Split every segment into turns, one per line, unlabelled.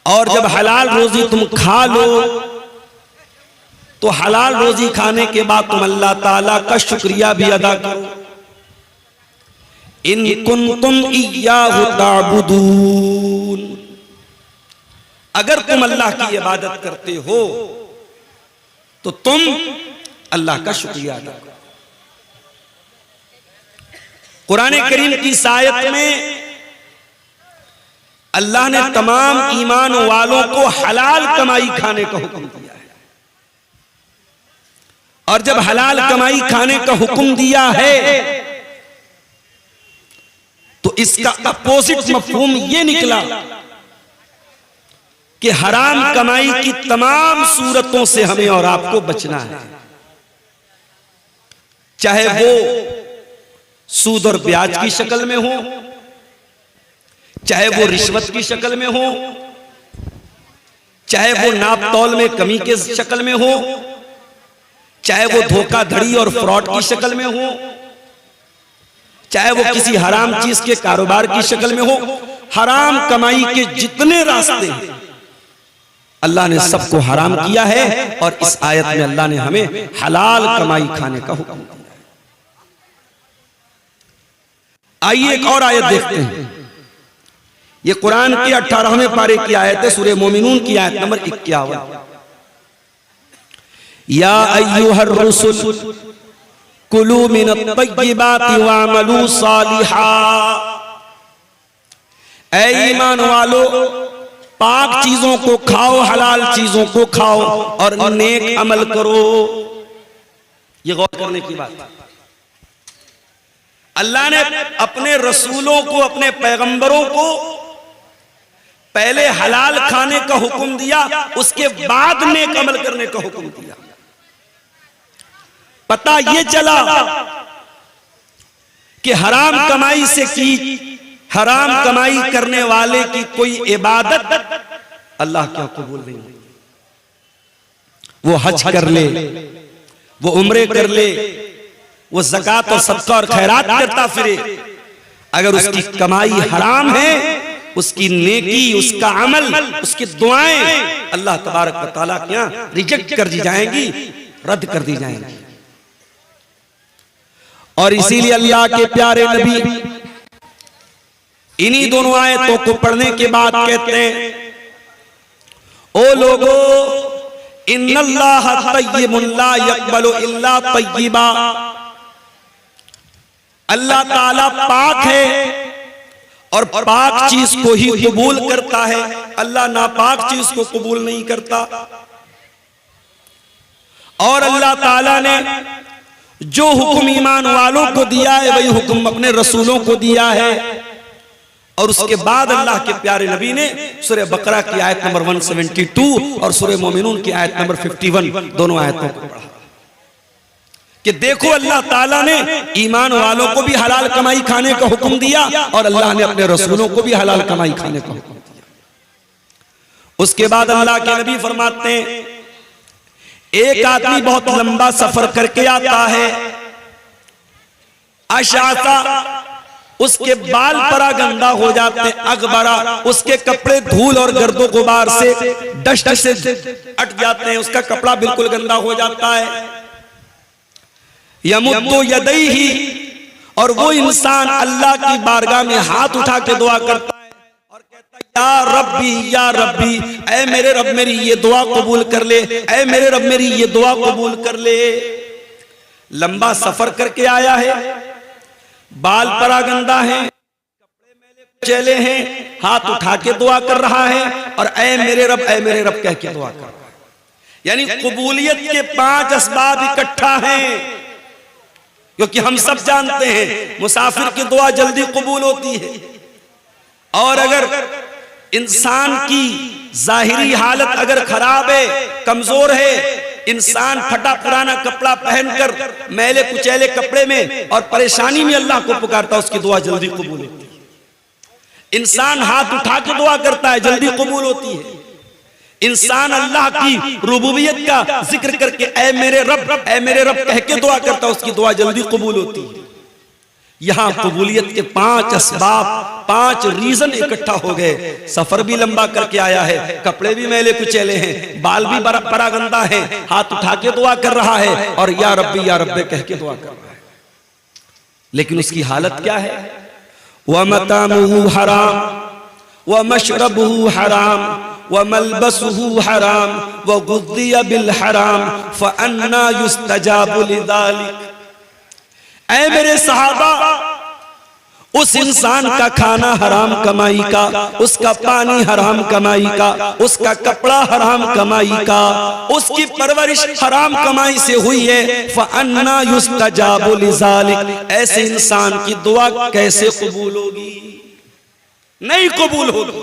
और जब हलाल रोजी तुम खा लो तो हलाल रोजी खाने के बाद तुम अल्लाह ताला का शुक्रिया भी अदा करो। इन कुंतुम इय्याहु ताबुदून, अगर तुम अल्लाह की इबादत करते हो तो तुम अल्लाह का शुक्रिया अदा करो। कुरान करीम की इस आयत में अल्लाह ने तमाम ईमान वालों को हलाल कमाई खाने का हुक्म दिया है, और जब हलाल कमाई खाने का हुक्म दिया है तो इसका अपोजिट मफहूम यह निकला कि हराम कमाई की तमाम सूरतों से हमें और आपको बचना है, चाहे वो सूद और ब्याज की शक्ल में हो, चाहे वो रिश्वत की शक्ल में हो, चाहे वो नाप तौल में कमी के शक्ल में हो, चाहे वो धोखाधड़ी और फ्रॉड की शक्ल में हो, चाहे वो किसी हराम चीज के कारोबार की शक्ल में हो। हराम कमाई के जितने रास्ते हैं अल्लाह ने सबको हराम किया है, और इस आयत में अल्लाह ने हमें हलाल कमाई खाने का हुक्म दिया है। आइए एक और आयत देखते हैं। ये कुरान के 18वें पारे की आयत है, सूरह मोमिनून की आयत नंबर 51। या अय्युहर रुसुल कुलू मिनत तय्यिबाति वअमलू सालिहा, ऐ ईमान वालो पाक चीजों को खाओ, हलाल चीजों को खाओ और नेक अमल करो। ये गौर करने की बात। अल्लाह ने अपने रसूलों को, अपने पैगंबरों को पहले हलाल खाने का हुक्म दिया, उसके बाद नेक अमल करने का हुक्म दिया। पता ये चला कि हराम कमाई से की, हराम कमाई करने वाले की कोई इबादत अल्लाह क्या कबूल नहीं होती। वो हज कर ले, वो उम्रे कर ले, वो ज़कात और सदका और खैरात करता फिरे, अगर उसकी कमाई हराम है, उसकी नेकी, उसका अमल, उसकी दुआएं अल्लाह तबारक व तआला के यहाँ रिजेक्ट कर दी जाएंगी, रद्द कर दी जाएंगी। और इसीलिए अल्लाह के प्यारे नबी इन्हीं दोनों आयतों को पढ़ने के बाद कहते हैं, ओ लोगो इन्नल्लाह तय्यिबुन ला यक़बलु इल्ला तय्यिबा, अल्लाह ताला पाक है और पाक चीज को ही कबूल करता है, अल्लाह नापाक चीज को कबूल नहीं करता। और अल्लाह ताला ने जो हुक्म ईमान वालों को दिया है वही हुक्म अपने रसूलों को दिया है। और उसके बाद अल्लाह के प्यारे नबी ने सूरह बकरा की आयत नंबर 172 और सूरह मोमिनून की आयत नंबर 51 दोनों आयतों को पढ़ा कि देखो अल्लाह ताला ने ईमान वालों को भी हलाल कमाई खाने का हुक्म दिया और अल्लाह ने अपने रसूलों को भी हलाल कमाई खाने का हुक्म दिया। उसके बाद अल्लाह के नबी फरमाते हैं, एक आदमी बहुत लंबा सफर करके आता है, अशासा, उसके बाल परा गंदा हो जाते हैं, अगबरा, उसके कपड़े धूल और गर्दो गुबार से, डस्ट से अट जाते हैं, उसका कपड़ा बिल्कुल गंदा हो जाता है। यमुद्दु यदैहि, और वो इंसान अल्लाह की बारगाह में हाथ उठा के दुआ करता है और कहता है, या रब्बी, ऐ मेरे रब मेरी ये दुआ कबूल कर ले, ऐ मेरे रब मेरी ये दुआ कबूल कर ले। लंबा सफर करके आया है, बाल परा गंदा है, कपड़े मैले कुचैले हैं, हाथ उठा के दुआ कर रहा है और ऐ मेरे रब कह के दुआ कर रहा है। यानी कबूलियत के 5 असबाब इकट्ठा हैं, क्योंकि हम सब जानते हैं मुसाफिर की दुआ जल्दी कबूल होती है। और अगर इंसान की जाहिरी हालत अगर खराब है, कमजोर है, इंसान फटा पुराना कपड़ा पहनकर मैले कुचैले कपड़े में और परेशानी में अल्लाह को पुकारता है, उसकी दुआ जल्दी कबूल होती है। इंसान हाथ उठा के दुआ करता है, जल्दी कबूल होती है। इंसान अल्लाह की रुबूबियत का जिक्र करके ऐ मेरे रब कह के दुआ करता है, उसकी दुआ जल्दी कबूल होती है। यहां कबूलियत के 5 असबाब, 5 रीजन इकट्ठा हो गए। सफर भी लंबा करके आया है, कपड़े भी मैले कुचैले हैं, बाल भी बड़ा गंदा है, हाथ उठा के दुआ कर रहा है और या रब्बी कह के दुआ कर रहा है। लेकिन उसकी हालत क्या है? व मतामुहु हराम व मशरबुहु हराम व मलबसुहु हराम व गुद्दिया बिल हराम फअन्ना युस्तजाबु लिदालिक। ऐ मेरे सहाबा, उस इंसान का खाना हराम कमाई का, उसका पानी हराम कमाई का, उसका कपड़ा हराम कमाई का, उसकी परवरिश हराम कमाई से हुई है। फअन्ना युस्तजाबु लिज़ालिक। ऐसे इंसान की दुआ कैसे कबूल होगी? नहीं कबूल होगी।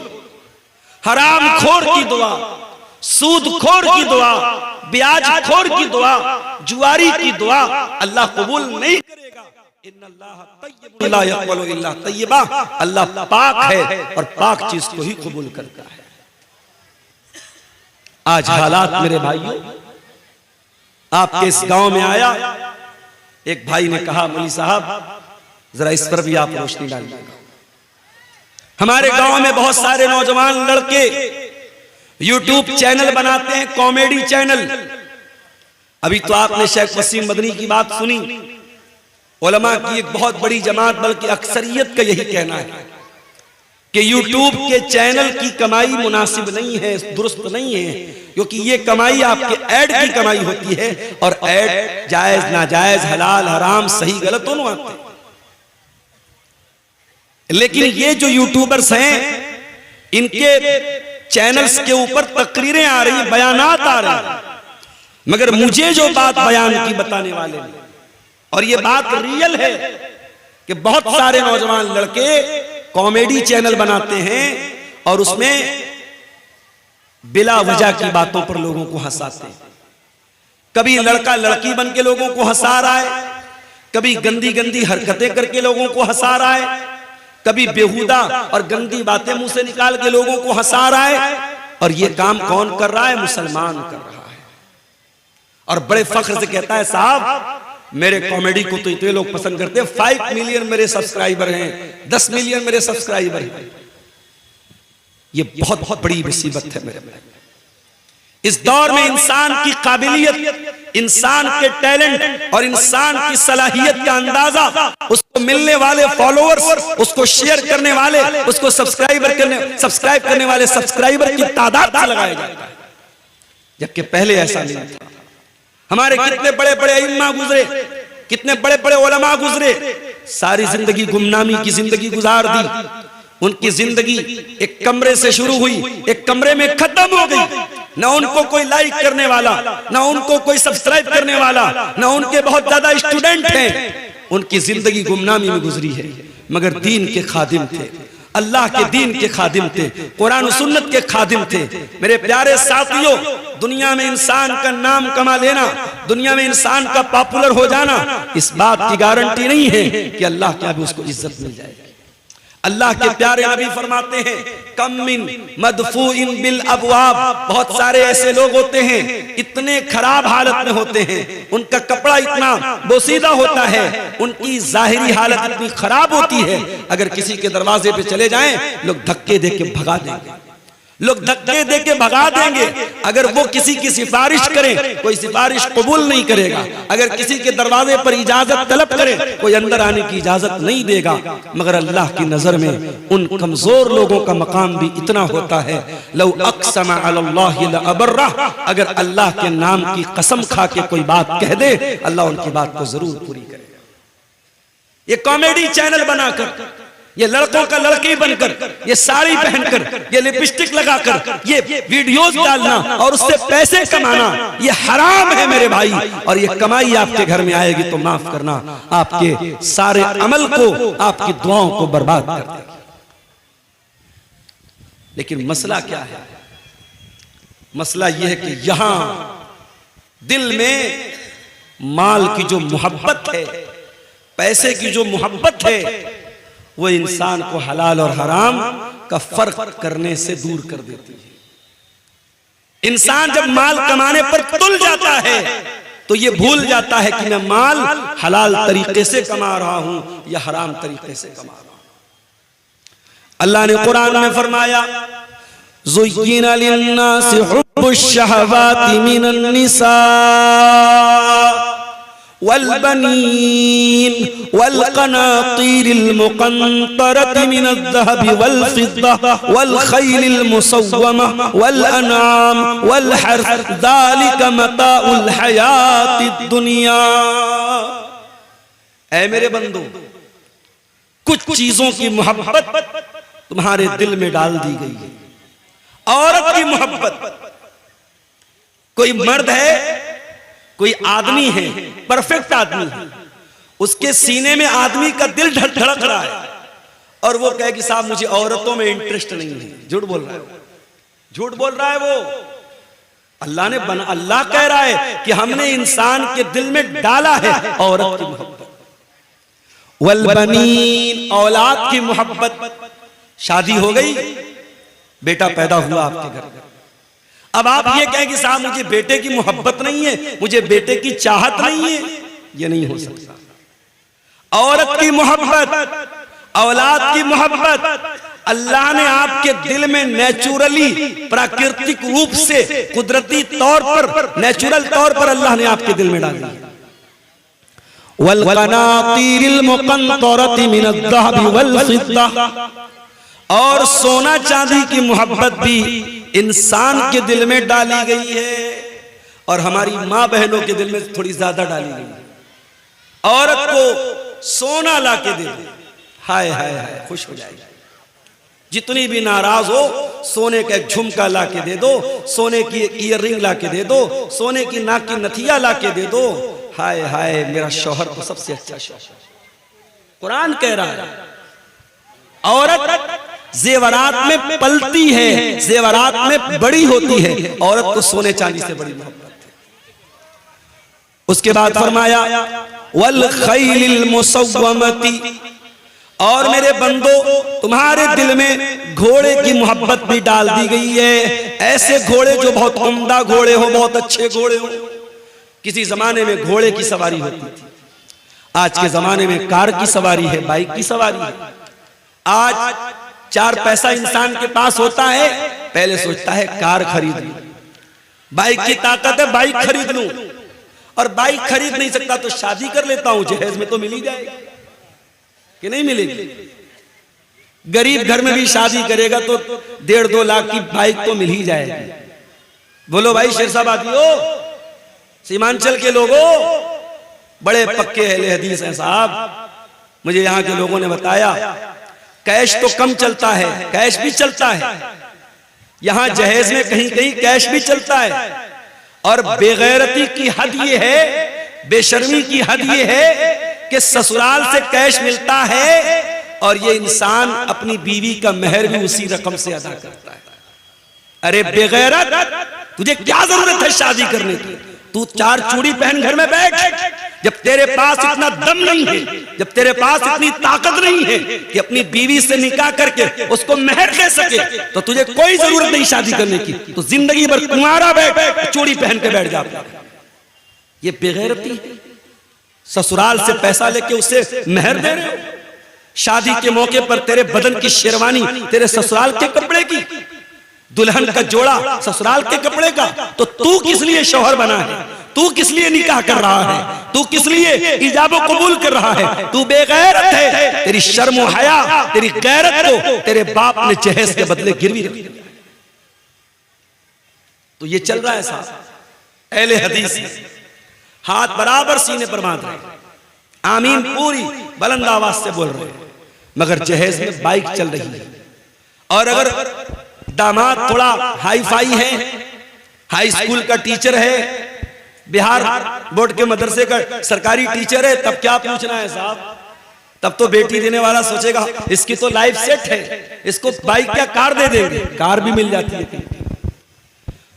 हराम खोर की दुआ, सूद खोर की दुआ, ब्याज खोर की दुआ, जुआरी की दुआ अल्लाह कबूल नहीं करेगा। इन्नल्लाह तय्यबुन ला यक़बलु इल्ला तय्यबा। अल्लाह पाक है और पाक चीज को ही कबूल करता है। आज हालात मेरे भाइयों, आपके इस गांव में आया, एक भाई ने कहा मौलवी साहब जरा इस पर भी आप रोशनी डालिएगा। हमारे गांव में बहुत सारे नौजवान लड़के यूट्यूब चैनल बनाते हैं, कॉमेडी चैनल। अभी तो आपने शेख वसीम मदनी की बात सुनी। उलमा की एक बहुत बड़ी जमात, बल्कि अक्सरियत का यही कहना है कि यूट्यूब के चैनल की कमाई मुनासिब नहीं है, दुरुस्त नहीं है, क्योंकि ये कमाई आपके ऐड की कमाई होती है और ऐड जायज नाजायज, हलाल हराम, सही गलत दोनों आते हैं। लेकिन ये जो यूट्यूबर्स हैं, इनके चैनल्स के ऊपर तकरीरें आ रही, बयानात आ रहे हैं, मगर मुझे जो बात बयान की बताने वाले ने, और ये बात रियल है कि बहुत सारे नौजवान लड़के कॉमेडी चैनल बनाते हैं और उसमें बिला वजह की बातों पर लोगों को हंसाते हैं। कभी लड़का लड़की बन के लोगों को हंसा रहा है, कभी गंदी गंदी हरकतें करके लोगों को हंसा रहा है, कभी बेहुदा और गंदी बातें मुंह से निकाल के लोगों को हंसा रहा है। और ये काम कौन कर रहा है? मुसलमान कर रहा है। और बड़े फख्र से कहता है साहब मेरे कॉमेडी को तो इतने लोग पसंद करते हैं, 5 मिलियन मेरे सब्सक्राइबर हैं, 10 मिलियन मेरे सब्सक्राइबर हैं। ये बहुत बहुत बड़ी मुसीबत है मेरे भाई। इस दौर में इंसान की काबिलियत, इंसान के टैलेंट और इंसान की सलाहियत का अंदाजा, उसको मिलने वाले फॉलोअर्स, उसको शेयर करने वाले, उसको सब्सक्राइब करने वाले सब्सक्राइबर की तादाद से लगाया जाता है, जबकि पहले ऐसा नहीं था। हमारे कितने बड़े बड़े इमाम गुजरे, कितने बड़े बड़े उलमा गुजरे, सारी जिंदगी गुमनामी की जिंदगी गुजार दी। उनकी जिंदगी एक कमरे से शुरू हुई, एक कमरे में खत्म हो गई। ना उनको कोई लाइक करने वाला, ना उनको कोई सब्सक्राइब करने वाला, ना उनके बहुत ज्यादा स्टूडेंट हैं। उनकी जिंदगी गुमनामी में गुजरी है, मगर दीन के खादिम थे, अल्लाह के दीन के खादिम थे, कुरान और सुन्नत के खादिम थे। मेरे प्यारे साथियों, दुनिया में इंसान का नाम कमा लेना, दुनिया में इंसान का पॉपुलर हो जाना, इस बात की गारंटी नहीं है कि अल्लाह के आगे उसको इज्जत मिल जाएगी। अल्लाह के प्यारे नबी फरमाते हैं कम मिन मदफूइन बिल अबवाब। बहुत सारे ऐसे लोग होते हैं, इतने खराब हालत में होते हैं, उनका कपड़ा इतना बोसीदा होता है, उनकी जाहिरी हालत इतनी खराब होती है, अगर किसी के दरवाजे पे चले जाएं लोग धक्के दे के भगा देंगे, लोग धक्के दे के भगा देंगे। अगर वो किसी की सिफारिश करें, कोई सिफारिश कबूल नहीं करेगा। अगर किसी के दरवाजे पर इजाजत तलब करें, कोई अंदर आने की इजाजत नहीं देगा। मगर अल्लाह की नजर में उन कमजोर लोगों का मकाम भी इतना होता है, लौ अक़सम अलल्लाहि लअबर्रा, अगर अल्लाह के नाम की कसम खा के कोई बात कह दे, अल्लाह उनकी बात को जरूर पूरी करेगा। ये कॉमेडी चैनल बनाकर, ये लड़कों का लड़की बनकर, ये साड़ी पहनकर, ये लिपस्टिक लगाकर ये वीडियोस डालना और उससे पैसे कमाना, ये हराम है मेरे भाई। और ये कमाई आपके घर में आएगी तो माफ करना, आपके सारे अमल को, आपकी दुआओं को बर्बाद कर देगी। लेकिन मसला क्या है? मसला यह है कि यहां दिल में माल की जो मोहब्बत है, पैसे की जो मोहब्बत है, वो इंसान को हलाल और हराम का फर्क करने से दूर कर देती है। इंसान जब माल कमाने पर तुल जाता है तो ये भूल जाता है कि मैं माल हलाल तरीके से कमा रहा हूं या हराम तरीके से कमा रहा हूं। अल्लाह ने कुरान में फरमाया, ज़ुय्यिना लिन्नासि हुब्बुश शहवाति मिनन निसा वल बनीन वल क़नातीरिल मुक़न्तरति मिनज़ ज़हबि वल फ़िद्दा वल ख़ैलिल मुसव्वमा वल अनआम वल हर्स ज़ालिका मताउल हयातिद दुनिया। ऐ मेरे बंदो, कुछ चीजों की मोहब्बत तुम्हारे दिल में डाल दी गई है। औरत की मोहब्बत, कोई मर्द है, कोई आदमी है, परफेक्ट आदमी है, उसके सीने में आदमी का दिल धड़क रहा है और वो कहे कि साहब मुझे औरतों में इंटरेस्ट नहीं है। झूठ बोल रहा है, झूठ बोल रहा है वो। अल्लाह कह रहा है कि हमने इंसान के दिल में डाला है औरत की मोहब्बत। वल बनीन, औलाद की मोहब्बत। शादी हो गई, बेटा पैदा हुआ आपके घर में, अब आप ये कहें कि साहब मुझे बेटे की मोहब्बत नहीं है, मुझे बेटे की चाहत नहीं है, ये नहीं हो सकता। औरत की मोहब्बत, औलाद की मोहब्बत अल्लाह ने आपके दिल में नेचुरली, प्राकृतिक रूप से, कुदरती तौर पर, नेचुरल तौर पर अल्लाह ने आपके दिल में डाली। वल क़नातीरिल मुक़न्तरति मिनज़ ज़हबि वल फ़िद्दा, और सोना चांदी की मोहब्बत भी इंसान के दिल में डाली गई है और हमारी माँ बहनों के दिल में थोड़ी ज्यादा डाली गई है। औरत को सोना ला के दे दे, हाय हाय हाय, खुश हो जाएगी। जितनी भी नाराज हो, सोने का एक झुमका ला के दे दो, सोने की एक ईयर रिंग ला के दे दो, सोने की नाक की नथिया ला के दे दो, हाय हाय मेरा शौहर तो सबसे अच्छा शौहर। कुरान कह रहा है औरत जेवरात में पलती है, जेवरात में बड़ी होती है, औरत को सोने चांदी से बड़ी मोहब्बत है। उसके बाद फरमाया वल खैलिल मुसव्वमती, और मेरे बंदो तुम्हारे दिल में घोड़े की मोहब्बत भी डाल दी गई है। ऐसे घोड़े जो बहुत उम्दा घोड़े हो, बहुत अच्छे घोड़े हो। किसी जमाने में घोड़े की सवारी होती थी, आज के जमाने में कार की सवारी है, बाइक की सवारी है। आज 4 पैसा इंसान के पास होता है, पहले सोचता है कार खरीद लूं, बाइक की ताकत है बाइक खरीद लूं, और बाइक खरीद नहीं सकता तो शादी कर लेता हूं, जहेज में तो मिल ही जाएगी कि नहीं मिलेगी। गरीब घर में भी शादी करेगा तो 1.5-2 लाख की बाइक तो मिल ही जाएगी। बोलो भाई शेरशाबादियो, सीमांचल के लोगों, बड़े पक्के अहले हदीस हैं साहब। मुझे यहाँ के लोगों ने बताया कैश तो कम चलता है, कैश भी चलता है, यहां जहेज में कहीं कहीं कैश भी चलता है, और बेगैरती की हद ये है, बेशर्मी की हद ये है कि ससुराल से कैश मिलता है और ये इंसान अपनी बीवी का मेहर भी उसी रकम से अदा करता है। अरे बेगैरत, तुझे क्या जरूरत है शादी करने की? तू 4 चूड़ी पहन घर में बैठ। जब तेरे पास इतना दम नहीं है, जब तेरे पास इतनी ताकत नहीं है कि अपनी बीवी से निकाह करके उसको मेहर दे सके, तो तुझे कोई जरूरत नहीं शादी करने की। तो जिंदगी भर कुंवारा बैठ, चूड़ी पहन के बैठ जाता। ये बेगैरती है। ससुराल से पैसा लेके उसे मेहर दे रहे हो। शादी के मौके पर तेरे बदन की शेरवानी तेरे ससुराल के कपड़े की, दुल्हन का जोड़ा ससुराल के कपड़े का। तो तू किस लिए शौहर बना है? तू किस लिए निकाह कर रहा है? तू किस लिए इजाबो कबूल कर रहा है? तू बेगैरत है। तेरी शर्म और हया, तेरी गैरत को तेरे बाप ने जहेज के बदले गिरवी रख दिया। तो ये चल रहा है साहब। अहले हदीस हाथ बराबर सीने पर बांध रहे, आमीन पूरी बुलंद आवाज से बोल रहे, मगर जहेज में बाइक चल रही है। और अगर दामाद थोड़ा हाई फाई है, हाई स्कूल का टीचर है, बिहार बोर्ड के मदरसे का सरकारी टीचर है, तब क्या पूछना है साहब? तब तो बेटी देने वाला सोचेगा इसकी तो लाइफ सेट है, इसको बाइक क्या कार दे देंगे। कार भी मिल जाती है।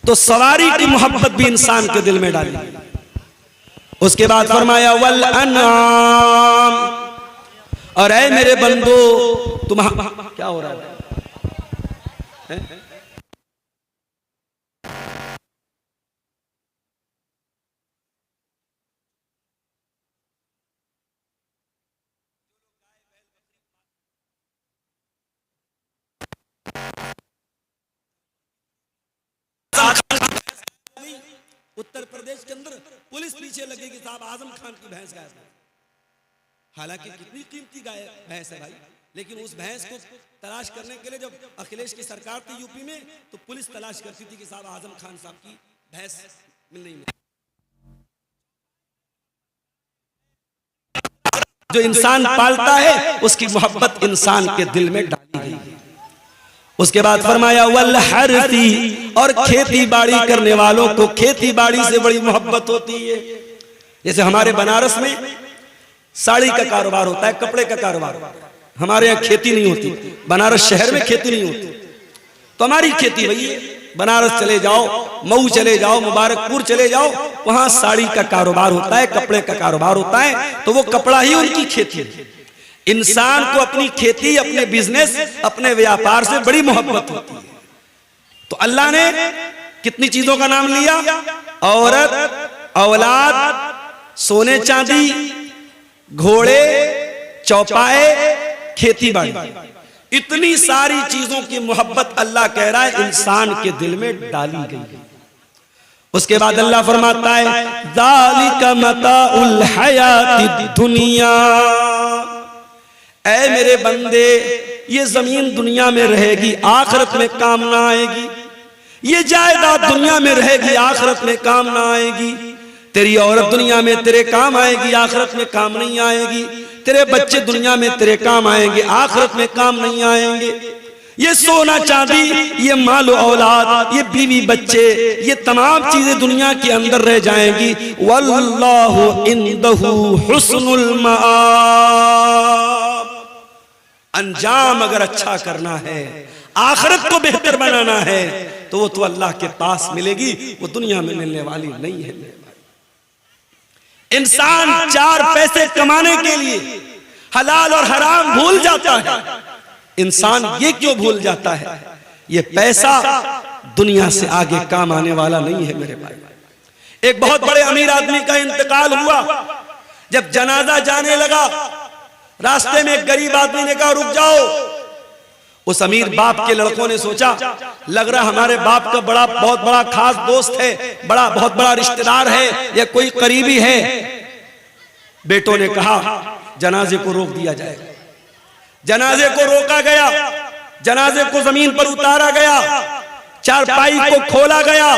तो सवारी की मोहब्बत भी इंसान के दिल में डाली। उसके बाद फरमाया वल अनाम, और ऐ मेरे बंदो तुम्हारा क्या हो रहा है? उत्तर प्रदेश के अंदर पुलिस पीछे लगी कि साहब आजम खान की भैंस गायब है। हालांकि कितनी कीमती गाय भैंस है भाई, लेकिन उस भैंस को तलाश करने के लिए जब अखिलेश की सरकार थी यूपी में, तो पुलिस तलाश करती थी कि साहब आजम खान साहब की भैंस मिल नहीं मिली। जो इंसान पालता है उसकी मोहब्बत इंसान के दिल में डाली गई है। उसके बाद फरमाया वल हरती, और खेती बाड़ी करने वालों को खेती बाड़ी से बड़ी मोहब्बत होती है। जैसे हमारे बनारस में साड़ी का कारोबार होता है, कपड़े का कारोबार, हमारे यहाँ खेती नहीं होती, बनारस शहर में खेती नहीं होती, तो हमारी खेती वही है। बनारस चले जाओ, मऊ चले जाओ, मुबारकपुर चले जाओ, वहां साड़ी का कारोबार होता है, कपड़े का कारोबार होता है, तो वो कपड़ा ही उनकी खेती है। इंसान को अपनी खेती, अपने बिजनेस, अपने व्यापार से बड़ी मोहब्बत होती है। तो अल्लाह ने कितनी चीजों का नाम लिया, औरत, औलाद, सोने चांदी, घोड़े, चौपाए, खेती बाड़ी, इतनी सारी चीजों की मोहब्बत अल्लाह कह रहा है इंसान के दिल में डाली गई। उसके बाद अल्लाह फरमाता है ज़ालिका मताउल हयातिद दुनिया, ऐ मेरे बंदे ये जमीन दुनिया में रहेगी, आखिरत में काम ना आएगी। ये जायदाद दुनिया में रहेगी, आखिरत में काम ना आएगी। तेरी औरत दुनिया में तेरे काम आएगी, आखिरत में काम नहीं आएगी। तेरे बच्चे दुनिया में तेरे काम आएंगे, आखिरत में काम नहीं आएंगे। ये सोना चांदी, ये मालो औलाद, ये बीवी बच्चे, ये तमाम चीजें दुनिया के अंदर रह जाएंगी। वल्लाहु इंदहु हुस्नुल मआब, अंजाम अगर अच्छा करना है, आखिरत को बेहतर बनाना है, तो वो तो अल्लाह के पास मिलेगी, वो दुनिया में मिलने वाली नहीं है। इंसान चार पैसे कमाने के लिए हलाल और हराम भूल जाता है। इंसान ये क्यों भूल जाता है? ये पैसा दुनिया से आगे काम आने वाला नहीं है मेरे भाई। एक बहुत बड़े अमीर आदमी का इंतकाल हुआ, जब जनाजा जाने लगा, रास्ते में एक गरीब आदमी ने कहा रुक जाओ। उस अमीर बाप के लड़कों ने सोचा लग रहा हमारे बाप का बहुत बड़ा खास दोस्त है, बहुत बड़ा रिश्तेदार है या कोई करीबी है। बेटों ने कहा जनाजे को रोक दिया जाए। जनाजे को रोका गया, जनाजे को जमीन पर उतारा गया, चारपाई को खोला गया,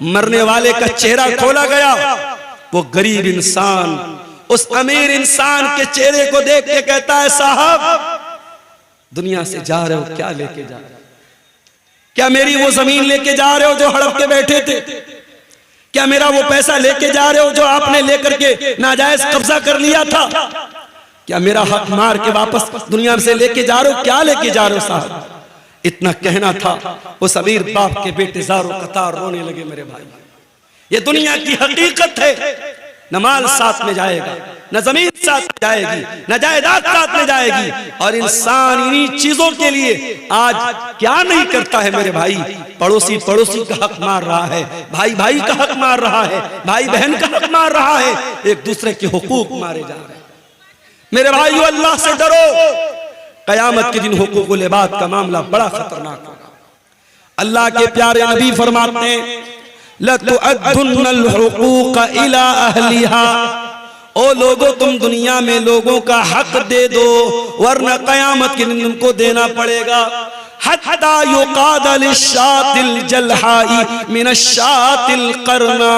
मरने वाले का चेहरा खोला गया। वो गरीब इंसान उस अमीर इंसान के चेहरे को देख के कहता है साहब दुनिया से जा रहे हो, क्या लेके जा रहे हो? क्या मेरी वो जमीन लेके जा रहे हो जो हड़प के बैठे थे? क्या मेरा वो पैसा लेके जा रहे हो जो आपने लेकर के नाजायज कब्जा कर लिया था? क्या मेरा हक मार के वापस दुनिया से लेके जा रहे हो? क्या लेके जा रहे हो साहब? इतना कहना था, उस अमीर बाप के बेटे ज़ारो कतार रोने लगे। मेरे भाई ये दुनिया की हकीकत है, न माल साथ में जाएगा, न जमीन साथ में जाएगी, न जायदाद साथ में जाएगी। और इंसान इन्हीं चीजों के लिए आज क्या नहीं करता है मेरे भाई? पड़ोसी पड़ोसी का हक मार रहा है, भाई भाई का हक मार रहा है, भाई बहन का हक मार रहा है, एक दूसरे के हुकूक मारे जा रहे हैं। मेरे भाइयों अल्लाह से डरो, कयामत के दिन हुकूकुल इबाद का मामला बड़ा खतरनाक होगा। अल्लाह के प्यारे नबी फरमाते हैं लतुअद्दुन्नल हुकूक इला अहलिहा, ओ लोगों तुम दुनिया में लोगों का हक दे दो, वरना कयामत के दिन तुमको देना पड़ेगा। हत्ता युकाद लिशातिल जलहाई मिनशातिल करना,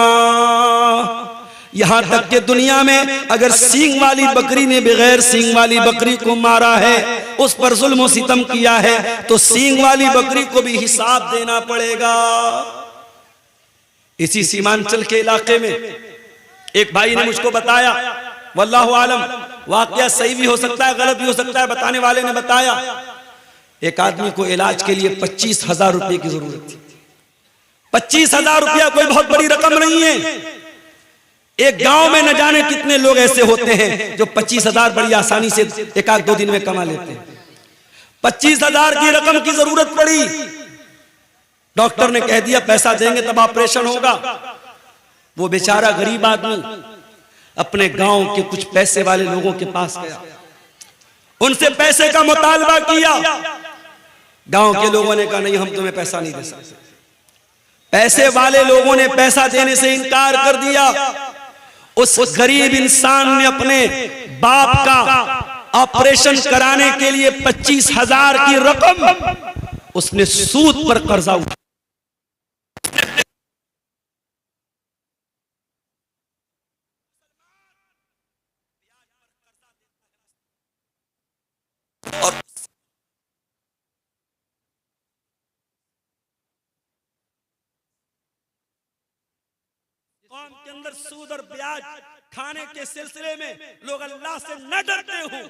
यहां तक कि दुनिया में अगर सींग वाली बकरी ने बगैर सींग वाली बकरी को मारा है, उस पर जुल्म और सितम किया है, तो सींग वाली बकरी को भी हिसाब देना पड़ेगा। इसी सीमांचल के इलाके में एक भाई ने मुझको बताया, वल्लाहु आलम वाकया सही भी हो सकता है गलत भी हो सकता है, बताने वाले ने बताया एक आदमी को इलाज के लिए 25,000 रुपए की जरूरत थी। 25,000 रुपया कोई बहुत बड़ी रकम नहीं है। एक गांव में न जाने कितने लोग ऐसे होते हैं जो 25,000 बड़ी आसानी से एक आध दो दिन में कमा लेते हैं। 25,000 की रकम की जरूरत पड़ी, डॉक्टर ने कह दिया पैसा देंगे तब ऑपरेशन होगा। वो बेचारा गरीब आदमी अपने गांव के कुछ पैसे वाले लोगों के पास गया, उनसे पैसे का मुतालबा किया। गांव के लोगों ने कहा नहीं हम तुम्हें पैसा नहीं दे सकते। पैसे वाले लोगों ने पैसा देने से इनकार कर दिया। उस गरीब इंसान ने अपने बाप का ऑपरेशन कराने के लिए 25,000 की रकम उसने सूद पर कर्जा उठाया। और कौम के अंदर सूद और ब्याज खाने के सिलसिले में लोग अल्लाह से न डरते हो,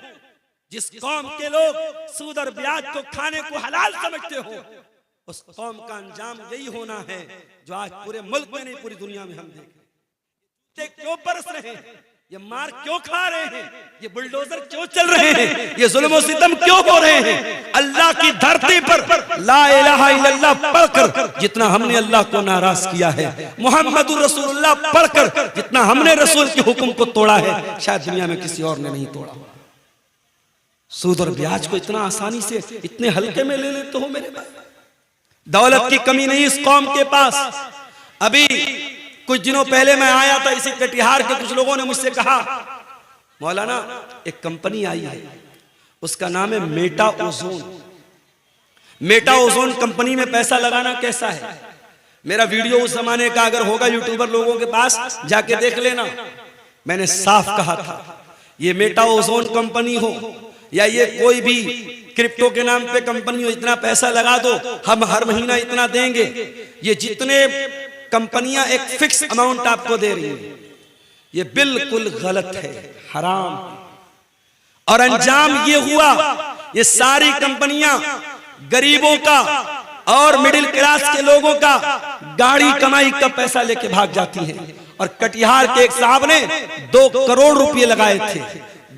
जिस कौम के लोग सूद और ब्याज को खाने को हलाल समझते हो, उस कौम का अंजाम यही होना है जो आज पूरे मुल्क में नहीं पूरी दुनिया में हम देख रहे हैं। क्यों बरस रहे हैं, ये मार क्यों खा रहे हैं, ये बुलडोजर क्यों चल रहे हैं, ये जुल्म और सितम क्यों हो रहे हैं? अल्लाह की धरती पर ला इलाहा इल्लल्लाह पढ़कर जितना हमने अल्लाह को नाराज किया है, मुहम्मदुर रसूलुल्लाह पढ़कर जितना हमने रसूल के हुक्म को तोड़ा है, शायद दुनिया में किसी और ने नहीं तोड़ा। सूद और ब्याज को इतना आसानी से इतने हल्के में ले लेते हो मेरे भाई। दौलत की कमी नहीं इस कौम के पास। अभी कुछ दिनों पहले मैं आया था, इसी कटिहार के कुछ लोगों ने मुझसे कहा, मौलाना एक कंपनी आई है, उसका नाम है Meta ozone. Meta ozone company में पैसा लगाना कैसा है? मेरा वीडियो उस जमाने का अगर होगा यूट्यूबर लोगों के पास जाके देख लेना। मैंने साफ कहा था, ये मेटा ओजोन कंपनी हो या ये कोई भी क्रिप्टो के नाम पे कंपनी हो, इतना पैसा लगा दो, हम हर महीना इतना देंगे। ये जितने कंपनियां एक फिक्स अमाउंट आपको दे रही हैं, ये बिल्कुल गलत है, हराम। और अंजाम ये हुआ, ये सारी कंपनियां गरीबों का और मिडिल क्लास के लोगों का गाड़ी कमाई का पैसा लेके भाग जाती हैं। और कटिहार के एक साहब ने 2 करोड़ रुपए लगाए थे,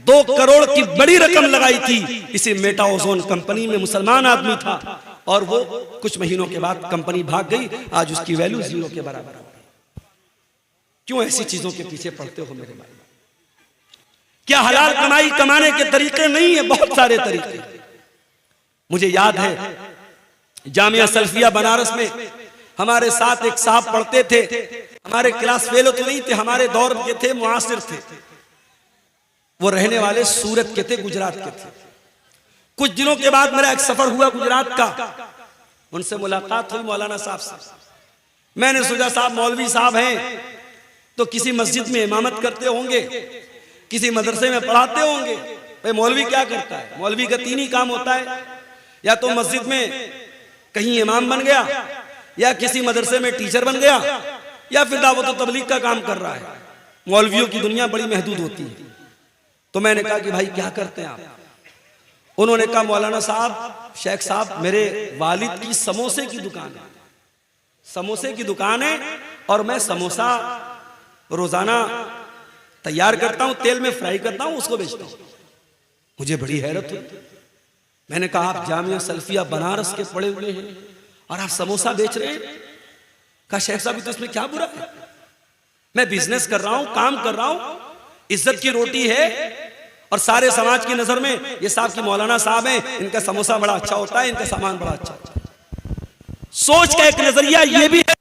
2 करोड़ की बड़ी रकम लगाई थी इसी मेटा ओजोन कंपनी में। मुसलमान आदमी था और वो कुछ महीनों के बाद कंपनी भाग गई, आज उसकी वैल्यू 0 के बराबर हो गई। क्यों ऐसी चीजों के पीछे पड़ते हो मेरे भाई? क्या हलाल कमाई कमाने के तरीके नहीं है? बहुत सारे तरीके। मुझे याद है जामिया सल्फिया बनारस में हमारे साथ एक साहब पढ़ते थे, हमारे क्लास फेलो तो नहीं थे, हमारे दौर के थे, मुआसिर थे। वो रहने वाले सूरत के थे, गुजरात के थे। कुछ दिनों के बाद मेरा एक सफर हुआ गुजरात का, उनसे मुलाकात हुई मौलाना साहब से। मैंने सोचा साहब मौलवी साहब हैं तो किसी मस्जिद में इमामत करते होंगे, किसी मदरसे में पढ़ाते होंगे। भाई मौलवी क्या करता है? मौलवी का 3 ही काम होता है, या तो मस्जिद में कहीं इमाम बन गया, या किसी मदरसे में टीचर बन गया, या फिर दावत और तबलीग का काम कर रहा है। मौलवियों की दुनिया बड़ी महदूद होती है। तो मैंने कहा कि भाई क्या करते हैं आप? उन्होंने कहा मौलाना साहब, शेख साहब, मेरे वालिद की समोसे की दुकान है, समोसे की दुकान है और मैं समोसा रोजाना तैयार करता हूं, तेल में फ्राई करता हूं, उसको बेचता हूं। मुझे बड़ी हैरत हुई। मैंने कहा आप जामिया सल्फिया बनारस के पढ़े हुए हैं और आप समोसा बेच रहे हैं? कहा शेख साहब तो इसमें क्या बुरा है? मैं बिजनेस कर रहा हूं, काम कर रहा हूं, इज्जत की रोटी है और सारे समाज की नजर में ये साहब की मौलाना साहब हैं, इनका समोसा बड़ा अच्छा होता है, इनका सामान बड़ा अच्छा होता है। सोच का एक नजरिया ये भी है।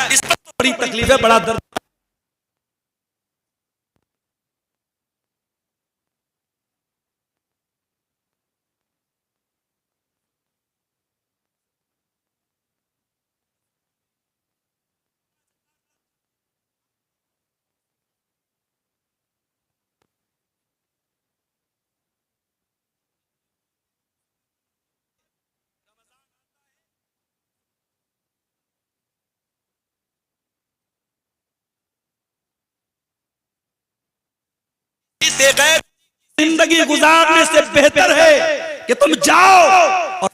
इस पर तो बड़ी तकलीफ है, बड़ा दर्द। जिंदगी गुजारने से बेहतर है कि तुम जाओ और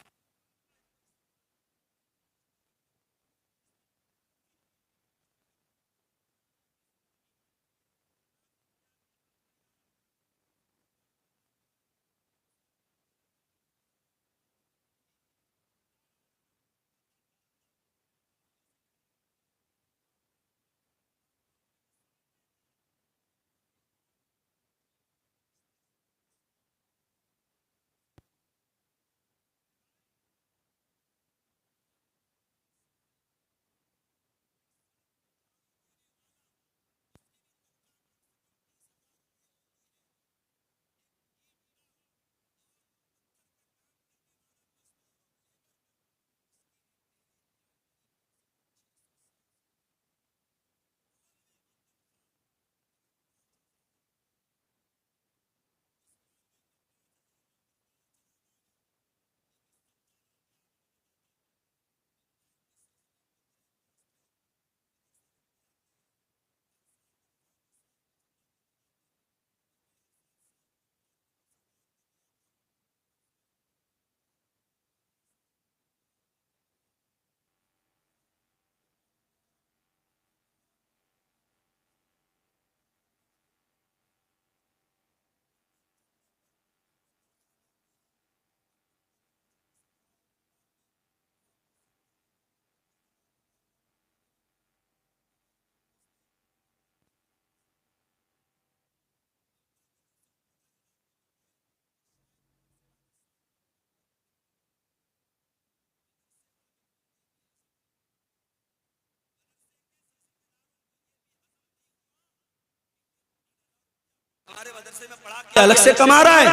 हमारे मदरसे में पढ़ा के अलग से कमा रहा है।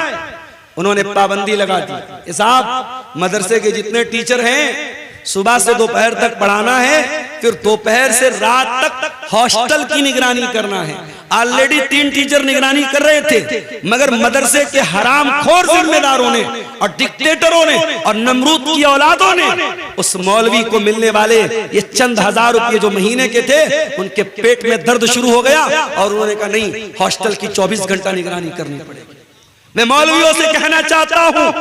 उन्होंने पाबंदी लगा दी, साहब मदरसे के जितने टीचर हैं सुबह से दोपहर तक पढ़ाना है, फिर दोपहर से रात तक हॉस्टल की निगरानी करना है। ऑलरेडी 3 टीचर निगरानी कर रहे थे, मगर मदरसे के हरामखोर जिम्मेदारों ने और डिक्टेटरों ने और नमरूद की औलादों ने उस मौलवी को मिलने वाले ये चंद हजार रुपये जो महीने के थे, उनके पेट में दर्द शुरू हो गया और उन्होंने कहा नहीं, हॉस्टल की 24 घंटा निगरानी करनी पड़ेगी। मैं मौलवियों से कहना चाहता हूं,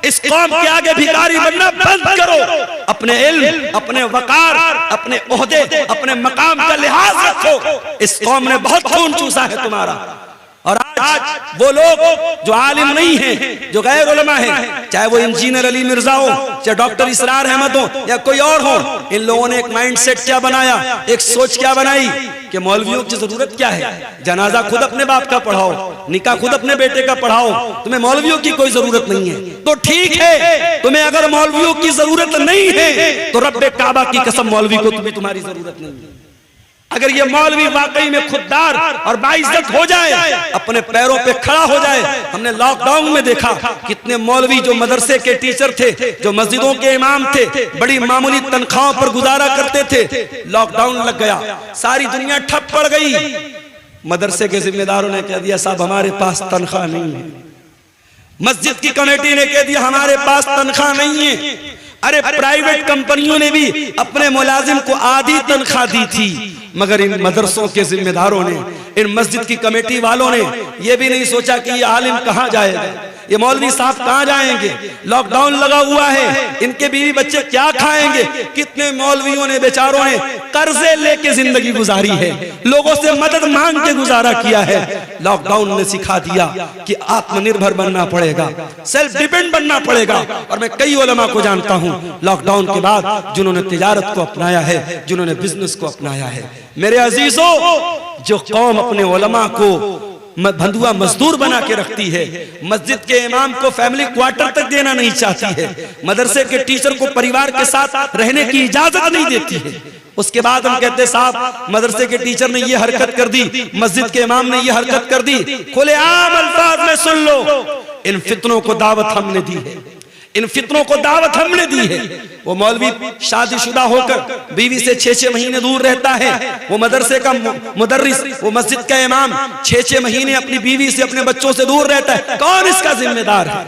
इस कौम के आगे भिखारी बनना बंद करो। अपने इल्म, अपने वकार, अपने ओहदे, अपने मकाम का लिहाज रखो। इस कौम ने बहुत खून चूसा है तुम्हारा। और आज वो लोग जो आलिम नहीं हैं, जो गैर उलमा हैं, चाहे वो इंजीनियर अली मिर्जा हो, चाहे डॉक्टर इसरार अहमद हो या कोई और हो, इन लोगों ने एक माइंडसेट क्या बनाया, एक सोच क्या बनाई कि मौलवियों की जरूरत क्या है। जनाजा खुद अपने बाप का पढ़ाओ, निकाह खुद अपने बेटे का पढ़ाओ, तुम्हें मौलवियों की कोई जरूरत नहीं है। तो ठीक है, तुम्हें अगर मौलवियों की जरूरत नहीं है तो रब्बे काबा की कसम मौलवी को तुम्हें तुम्हारी जरूरत नहीं है। अगर ये मौलवी वाकई में खुददार और बाइज्जत हो जाए, अपने पैरों पे खड़ा हो जाए। हमने लॉकडाउन में देखा कितने मौलवी जो मदरसे के टीचर थे, जो मस्जिदों के इमाम थे, बड़ी मामूली तनख्वाहों पर गुजारा करते थे। लॉकडाउन लग गया, सारी दुनिया ठप पड़ गई। मदरसे के जिम्मेदारों ने कह दिया साहब हमारे पास तनख्वाह नहीं है। मस्जिद की कमेटी ने कह दिया हमारे पास तनख्वाह नहीं है। अरे प्राइवेट कंपनियों ने भी अपने मुलाजिम को आधी तनख्वाह दी थी, मगर इन मदरसों के जिम्मेदारों ने, इन मस्जिद की कमेटी वालों ने यह भी नहीं सोचा कि ये आलिम कहां जाएगा, ये मौलवी साहब कहां जाएंगे। लॉकडाउन लगा हुआ है, इनके बीवी बच्चे क्या खाएंगे। कितने मौलवियों ने, बेचारों ने कर्जे लेके जिंदगी गुजारी है, लोगों से मदद मांग के गुजारा किया है। लॉकडाउन ने सिखा दिया कि आत्मनिर्भर बनना पड़ेगा, सेल्फ डिपेंड बनना पड़ेगा। और मैं कई उलमा को जानता हूं लॉकडाउन के बाद जिन्होंने तिजारत को अपनाया है, जिन्होंने बिजनेस को अपनाया है। मेरे अजीजों, जो कौम अपने उलमा को बंधुआ मजदूर बना के रखती है, मस्जिद के इमाम को फैमिली क्वार्टर तक देना नहीं चाहती है, मदरसे के टीचर को परिवार के साथ रहने की इजाजत नहीं देती है, उसके बाद हम कहते साहब मदरसे के टीचर ने ये हरकत कर दी, मस्जिद के इमाम ने ये हरकत कर दी। खुलेआम अल्फाज में सुन लो, इन फितनों को दावत हमने दी है, इन फितनों को दावत हमने दी है। वो मौलवी शादीशुदा होकर बीवी से 6-6 महीने दूर रहता है, वो मदरसे का मुदर्रिस, वो मस्जिद का इमाम 6-6 महीने अपनी बीवी से, अपने बच्चों से दूर रहता है। कौन इसका जिम्मेदार है?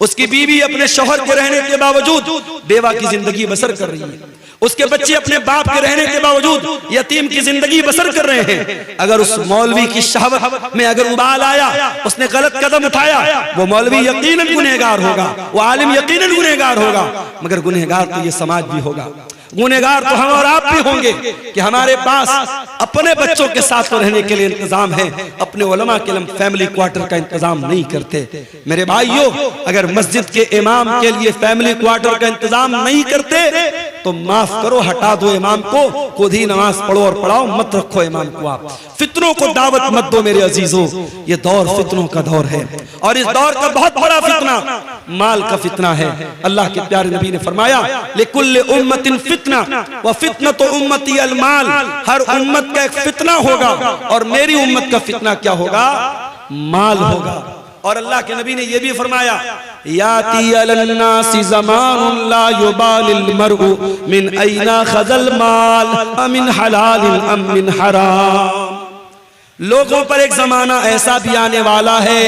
उसकी बीवी अपने शौहर के रहने के बावजूद बेवा की जिंदगी बसर कर रही है, उसके बच्चे अपने बाप के रहने के बावजूद यतीम की जिंदगी बसर कर रहे हैं। अगर उस मौलवी की शहवत में अगर उबाल आया, उसने गलत कदम उठाया, वो मौलवी यकीनन गुनहगार होगा, वो आलिम यकीनन गुनहगार होगा, मगर गुनहगार तो ये समाज भी होगा। गुनहगार तो हम और आप भी होंगे कि हमारे पास अपने बच्चों के साथ तो रहने के लिए इंतजाम है, अपने उलमा के लिए फैमिली क्वार्टर का इंतजाम नहीं करते। मेरे भाइयों, अगर मस्जिद के इमाम के लिए फैमिली क्वार्टर का इंतजाम नहीं करते तो माफ करो, हटा दो इमाम को, खुद ही नमाज पढ़ो और पढ़ाओ, मत रखो इमाम को। आप फितनों को दावत मत दो मेरे अजीजों, ये दौर फितनों का दौर है और इस दौर का बहुत बड़ा फितना माल का फितना है। अल्लाह के प्यारे नबी ने फरमाया लिकुल्लि उम्मतिन फितना व फितनतु उम्मती अल माल, हर उम्मत का एक फितना होगा और मेरी उम्मत का फितना क्या होगा? माल होगा। और अल्लाह के नबी ने यह भी फरमाया याती अलन्नासी ज़मानुन ला युबालिल मरउ मिन ऐना खज़ल माल अमिन हलालिन अम मिन हराम। लोगों पर एक जमाना ऐसा भी आने वाला है,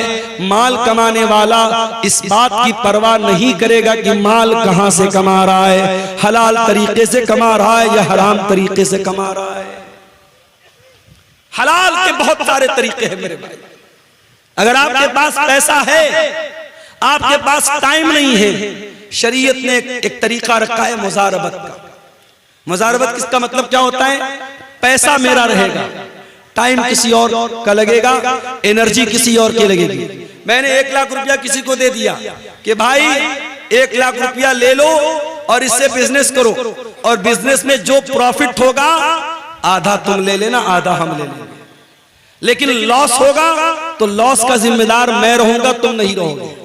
माल कमाने वाला इस बात की परवाह नहीं करेगा कि माल कहां से कमा रहा है, हलाल तरीके से कमा रहा है या हराम तरीके से कमा रहा है। हलाल के बहुत सारे तरीके हैं मेरे भाई। अगर आपके पास पैसा है, आपके पास टाइम नहीं है, शरीयत ने एक तरीका रखा है मुजारबत का। मुजारबत किसका मतलब क्या होता है? पैसा मेरा रहेगा, टाइम किसी और का लगेगा, एनर्जी किसी और की लगेगी। मैंने 1 लाख रुपया किसी को दे दिया कि भाई 1 लाख रुपया ले लो और इससे बिजनेस करो, और बिजनेस में जो प्रॉफिट होगा आधा तुम ले लेना, आधा हम ले लेंगे, लेकिन लॉस होगा तो लॉस का जिम्मेदार मैं रहूंगा, तुम नहीं रहोगे।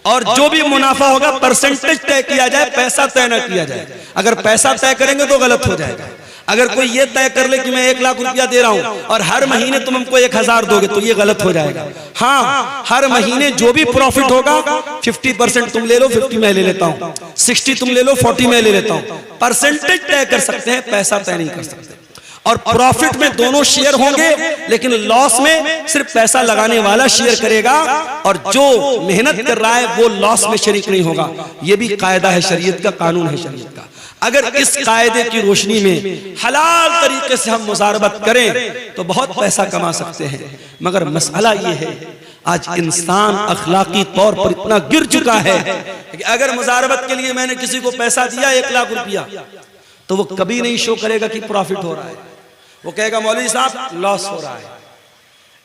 और जो भी मुनाफा होगा परसेंटेज तय किया जाए, पैसा तय न किया जाए। अगर पैसा तय करेंगे तो गलत हो जाएगा। अगर कोई ये तय कर ले कि मैं 1 लाख रुपया दे रहा हूं और हर महीने तुम हमको 1000 दोगे, तो ये गलत हो जाएगा। हाँ, हर महीने जो भी प्रॉफिट होगा 50% तुम ले लो, 50 मैं ले लेता हूं, 60 तुम ले लो, 40 मैं ले लेता हूं। परसेंटेज तय कर सकते हैं, पैसा तय नहीं कर सकते। और प्रॉफिट में दोनों शेयर होंगे, लेकिन लॉस में सिर्फ पैसा लगाने वाला शेयर करेगा और जो मेहनत कर रहा है वो लॉस में शरीक नहीं होगा। ये भी कायदा है शरीयत का, कानून है शरीयत का। अगर इस कायदे की रोशनी में हलाल तरीके से हम मुजारबत करें तो बहुत पैसा कमा सकते हैं। मगर मसला ये है, आज इंसान अखलाकी तौर पर इतना गिर चुका है कि अगर मुजारबत के लिए मैंने किसी को पैसा दिया 1 लाख रुपया, तो वो कभी नहीं शो करेगा कि प्रॉफिट हो रहा है। वो कहेगा मौलवी साहब लॉस हो रहा है।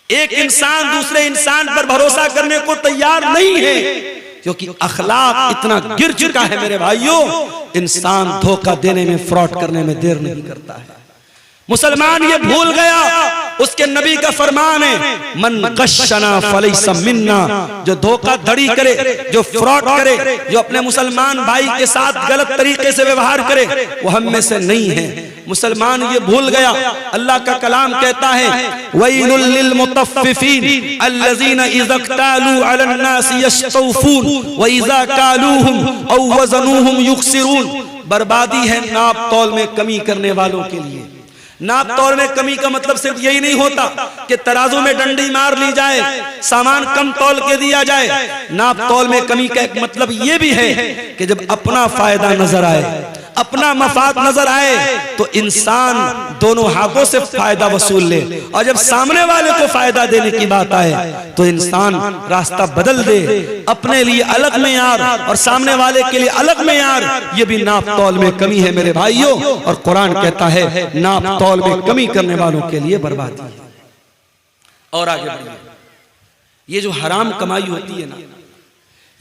एक इंसान दूसरे इंसान पर भरोसा करने को तैयार नहीं है, क्योंकि अखलाक इतना गिर चुका है मेरे भाइयों। इंसान धोखा देने में, फ्रॉड करने में देर नहीं करता है। मुसलमान ये भूल गया, उसके नबी का फरमान है, मन गश्शना फलैसा मिन्ना, जो धोखाधड़ी करे, जो फ्रॉड करे, जो अपने मुसलमान भाई के साथ गलत तरीके से व्यवहार करे, वो हम में से नहीं है। मुसलमान ये भूल गया। अल्लाह का कलाम कहता है, वैलुल लिल मुतफ्फिफीन अल्लज़ीना इज़ा क़तालू अलन नासी यस्तौफून व इज़ा कालूहुम औ वज़नूहुम युखसिरून। बर्बादी है नाप तौल में कमी करने वालों के लिए। नाप तौल में कमी का मतलब सिर्फ यही नहीं होता कि तराजू में डंडी मार ली जाए, सामान कम तौल के दिया जाए। नाप तौल में कमी का एक मतलब यह भी है कि जब अपना फायदा नजर आए, अपना मफाद नजर आए, तो इंसान दोनों हाथों से फायदा वसूल ले, और जब सामने वाले को फायदा देने की बात आए तो इंसान रास्ता बदल दे, अपने लिए अलग मेयार और सामने वाले के लिए अलग मेयार। ये भी नाप तौल में कमी है मेरे भाइयों। और कुरान कहता है नाप तौल में कमी करने वालों के लिए बर्बादी है। और आगे बढ़िए, ये जो हराम कमाई होती है ना,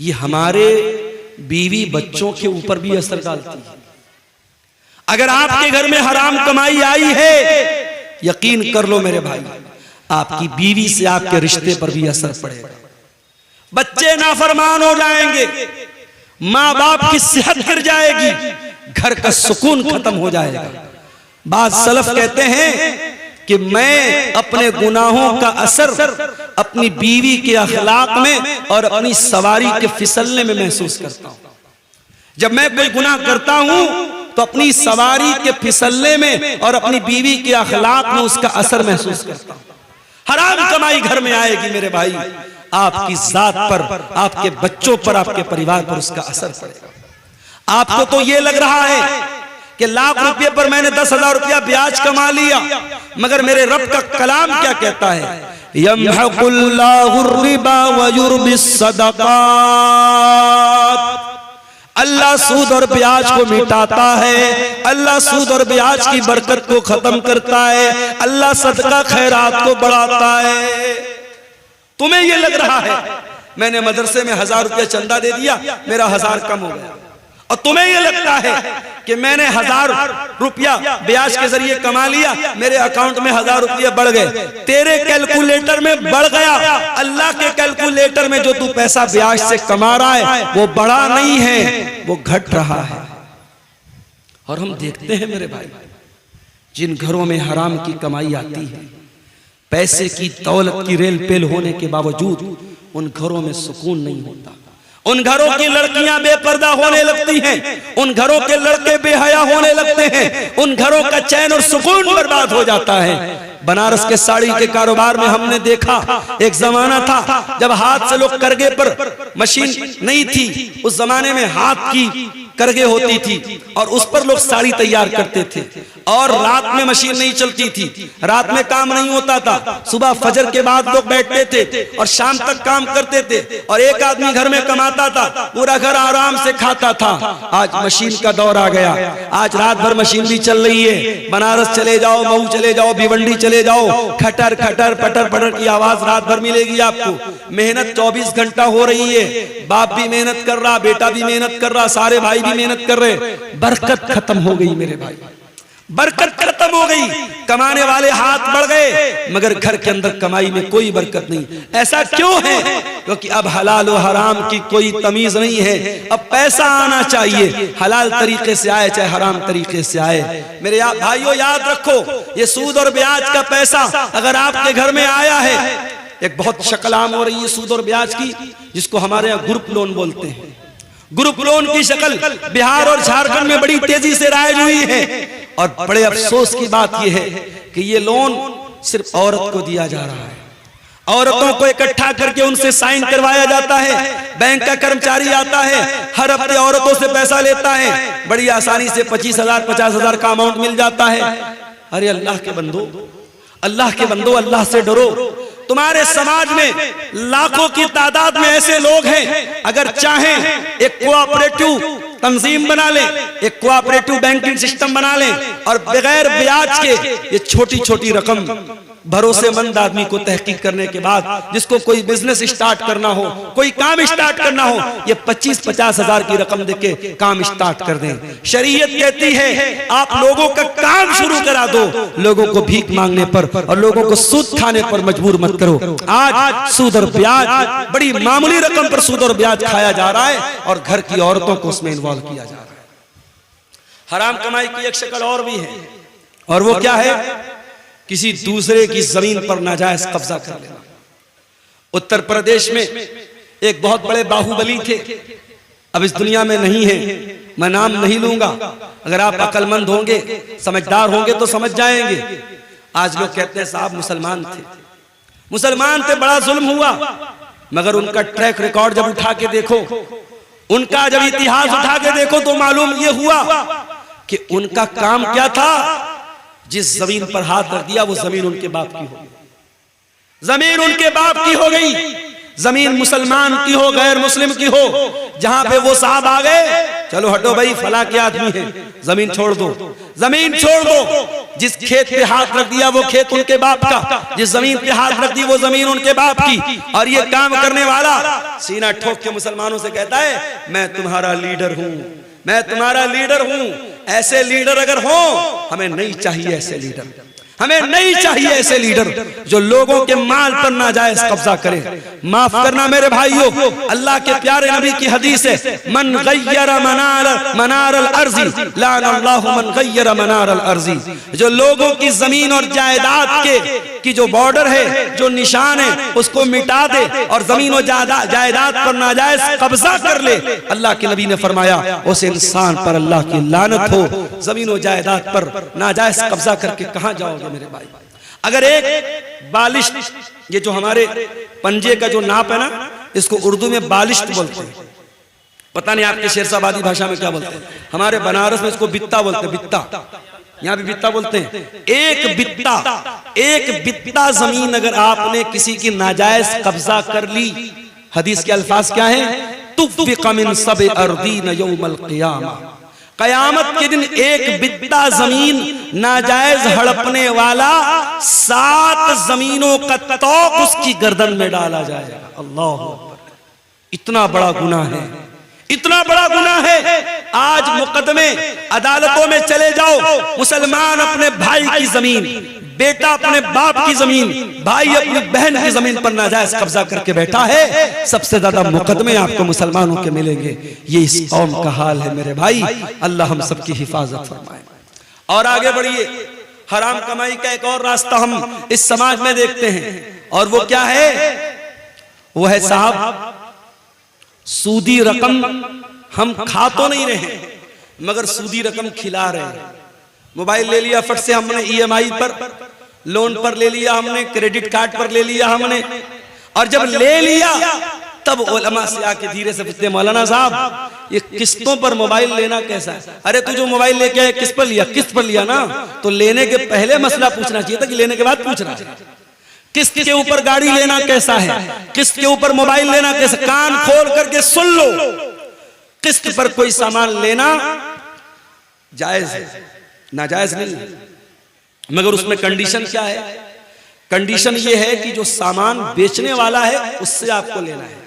ये हमारे बीवी बच्चों के ऊपर भी असर डालती है। अगर आपके घर में हराम कमाई आई है, यकीन कर लो मेरे भाई, आपकी बीवी से आपके रिश्ते पर भी असर पड़ेगा। बच्चे नाफरमान हो जाएंगे, माँ बाप की सेहत गिर जाएगी, घर का सुकून खत्म हो जाएगा। बाद सलफ कहते हैं कि मैं अपने गुनाहों का असर अपनी बीवी के अखलाक में और अपनी सवारी के फिसलने में महसूस करता हूं। जब मैं कोई गुनाह करता हूं तो अपनी सवारी के फिसलने में और अपनी बीवी के अखलाक में उसका असर महसूस करता हूं। हराम कमाई घर में आएगी मेरे भाई, आपकी जात पर, आपके बच्चों पर, आपके परिवार पर उसका असर पड़ेगा। आपको तो ये लग रहा है कि लाख रुपए पर मैंने 10,000 रुपया ब्याज कमा लिया, मगर मेरे रब का कलाम क्या कहता है, यमहकुल्लाहु रिबा व युर्बिस सदकात। अल्लाह सूद और ब्याज को मिटाता है, अल्लाह सूद और ब्याज की बरकत को खत्म करता है, अल्लाह सदका खैरात को बढ़ाता है। तुम्हें यह लग रहा है मैंने मदरसे में 1000 रुपया चंदा दे दिया, मेरा 1000 कम हो गया, और तुम्हें यह लगता है कि मैंने 1000 रुपया ब्याज के जरिए कमा लिया, मेरे अकाउंट में 1000 रुपया बढ़ गए। तेरे कैलकुलेटर में बढ़ गया, अल्लाह के कैलकुलेटर में जो तू पैसा ब्याज से कमा रहा है वो बढ़ा नहीं है, वो घट रहा है। और हम देखते हैं मेरे भाई, जिन घरों में हराम की कमाई आती है, पैसे की दौलत की रेल पेल होने के बावजूद उन घरों में सुकून नहीं होता। उन घरों की लड़कियां बेपर्दा होने लगती हैं, उन घरों के लड़के बेहया होने लगते हैं, उन घरों का चैन और सुकून बर्बाद हो जाता है। बनारस के साड़ी के कारोबार में हमने देखा, एक जमाना था जब हाथ से लोग करगे पर, मशीन नहीं थी उस जमाने में, हाथ की करगे होती थी और उस पर लोग साड़ी तैयार करते थे, और रात में मशीन नहीं चलती थी, रात में काम नहीं होता था। सुबह फजर के बाद लोग बैठते थे और शाम तक काम करते थे, और एक आदमी घर में कमाता था, पूरा घर आराम से खाता था। आज मशीन का दौर आ गया, आज रात भर मशीन भी चल रही है। बनारस चले जाओ, मऊ चले जाओ, भिवंडी चले जाओ, खटर खटर पटर पटर की आवाज रात भर मिलेगी आपको। मेहनत 24 घंटा हो रही है, बाप भी मेहनत कर रहा, बेटा भी मेहनत कर रहा, सारे भाई भी मेहनत कर रहे, बरकत खत्म हो गई मेरे भाई। बरकत खत्म हो गई, कमाने वाले हाथ बढ़ गए, मगर घर के अंदर कमाई में कोई बरकत नहीं। ऐसा क्यों है? क्योंकि अब हलाल और हराम की कोई तमीज नहीं है। अब पैसा आना चाहिए, हलाल तरीके से आए चाहे हराम तरीके से आए। मेरे भाइयों याद रखो, ये सूद और ब्याज का पैसा अगर आपके घर में आया है, एक बहुत शक्ल आम हो रही है सूद और ब्याज की, जिसको हमारे यहाँ ग्रुप लोन बोलते हैं। ग्रुप लोन की शक्ल बिहार और झारखंड में बड़ी तेजी से राइज हुई है। और बड़े अफसोस की बात यह है कि ये लोन सिर्फ औरत को दिया जा रहा है। औरतों को इकट्ठा करके उनसे साइन करवाया जाता है, बैंक का कर्मचारी आता है, हर हफ्ते औरतों से पैसा लेता है, बड़ी आसानी से 25,000 50,000 का अमाउंट मिल जाता है। अरे अल्लाह के बंदो, अल्लाह के बंदो, अल्लाह से डरो। तुम्हारे समाज में लाखों की तादाद में ऐसे लोग हैं, अगर चाहें एक कोऑपरेटिव तंजीम बना लें, एक कोऑपरेटिव बैंकिंग सिस्टम बना लें और बगैर ब्याज के ये छोटी छोटी रकम भरोसेमंद आदमी को तहकीक करने के बाद, जिसको कोई बिजनेस स्टार्ट करना हो, कोई काम स्टार्ट करना हो, ये 25-50 हजार की रकम देके काम स्टार्ट कर दें। शरीयत कहती है आप लोगों का काम शुरू करा दो, लोगों को भीख मांगने पर और लोगों को सूद खाने पर मजबूर मत करो। आज सूद और ब्याज, बड़ी मामूली रकम पर सूद और ब्याज खाया जा रहा है और घर की औरतों को उसमें इन्वॉल्व किया जा रहा है। हराम कमाई की एक शक्ल और भी है, और वो क्या है? किसी दूसरे की जमीन पर नाजायज कब्जा कर लेना। उत्तर प्रदेश में एक बहुत बड़े बाहुबली थे, अब इस दुनिया में नहीं है, मैं नाम नहीं लूंगा। अगर आप अक्लमंद होंगे, समझदार होंगे तो समझ जाएंगे। आज लोग कहते हैं साहब मुसलमान थे, मुसलमान थे, बड़ा जुल्म हुआ, मगर उनका ट्रैक रिकॉर्ड जब उठा के देखो, उनका जब इतिहास उठा के देखो तो मालूम यह हुआ कि उनका काम क्या था। जिस जमीन पर हाथ रख दिया वो जमीन उनके बाप की हो गई, जमीन उनके बाप की हो गई। जमीन मुसलमान की हो, गैर मुस्लिम की हो, जहां पे वो साहब आ गए, चलो हटो भाई फला के आदमी है, जमीन छोड़ दो, जमीन छोड़ दो। जिस खेत पे हाथ रख दिया वो खेत उनके बाप का, जिस जमीन पे हाथ रख दी वो जमीन उनके बाप की। और ये काम करने वाला सीना ठोक के मुसलमानों से कहता है मैं तुम्हारा लीडर हूं, मैं तुम्हारा लीडर हूं। ऐसे लीडर अगर हो, हमें नहीं चाहिए ऐसे लीडर, हमें नहीं चाहिए ऐसे लीडर जो लोगों के माल पर नाजायज कब्जा करे। माफ करना मेरे भाइयों, अल्लाह के प्यारे नबी की हदीस है, मन गय्यर मनार अल अर्जी लानल्लाहु मन गय्यर मनार अल अर्जी। जो लोगों की जमीन और जायदाद की जो बॉर्डर है, जो निशान है, उसको मिटा दे और जमीन और जायदाद पर नाजायज कब्जा कर ले, अल्लाह के नबी ने फरमाया उस इंसान पर अल्लाह की लानत हो। जमीन और जायदाद पर नाजायज कब्जा करके कहां जाओगे मेरे भाई? अगर एक बालिश, ये जो हमारे पंजे का जो नाप है ना, इसको उर्दू में बालिश बोलते हैं, पता नहीं आपके शेरशाबादी भाषा में क्या बोलते हैं, हमारे बनारस में इसको बित्ता बोलते हैं, बित्ता, यहां भी बित्ता बोलते हैं। एक बित्ता जमीन अगर आपने किसी की नाजायज कब्जा कर ली, हदीस के अल्फाज क्या है? तुफ़िक़ मिन सब अर्दीन यौमल क़ियामा, कयामत के दिन एक बित्ता जमीन नाजायज हड़पने वाला 7 जमीनों का तौक उसकी गर्दन में डाला जाएगा। अल्लाह अकबर, इतना बड़ा गुनाह है, इतना बड़ा गुनाह है। आज मुकदमे अदालतों में चले जाओ, मुसलमान अपने भाई की जमीन, बेटा अपने बाप की जमीन, भाई अपनी बहन की जमीन पर नाजायज कब्जा करके बैठा है। सबसे ज्यादा मुकदमे आपको मुसलमानों के मिलेंगे। ये इस कौम का हाल है मेरे भाई, अल्लाह हम सबकी हिफाजत फरमाए। और आगे बढ़िए, हराम कमाई का एक और रास्ता हम इस समाज में देखते हैं, और वो क्या है? वो है साहब सूदी रकम हम खा तो नहीं रहे, मगर सूदी रकम खिला रहे हैं। मोबाइल ले लिया फट से हमने, EMI पर, लोन पर ले लिया हमने, क्रेडिट कार्ड पर ले लिया हमने, और जब ले लिया तब उलमा से आके धीरे से पूछते, मौलाना साहब ये किस्तों पर मोबाइल लेना कैसा है? अरे तू जो मोबाइल लेके आया किस पर लिया? किस्त पर लिया ना, तो लेने के पहले मसला पूछना चाहिए था कि लेने के बाद पूछना है। किस्त के ऊपर गाड़ी लेना कैसा है, किस्त के ऊपर मोबाइल लेना कैसा? कान खोल करके सुन लो, किस्त पर कोई सामान लेना जायज है, नाजायज नहीं, मगर उसमें कंडीशन क्या है? कंडीशन ये है कि जो सामान बेचने वाला है उससे आपको लेना है।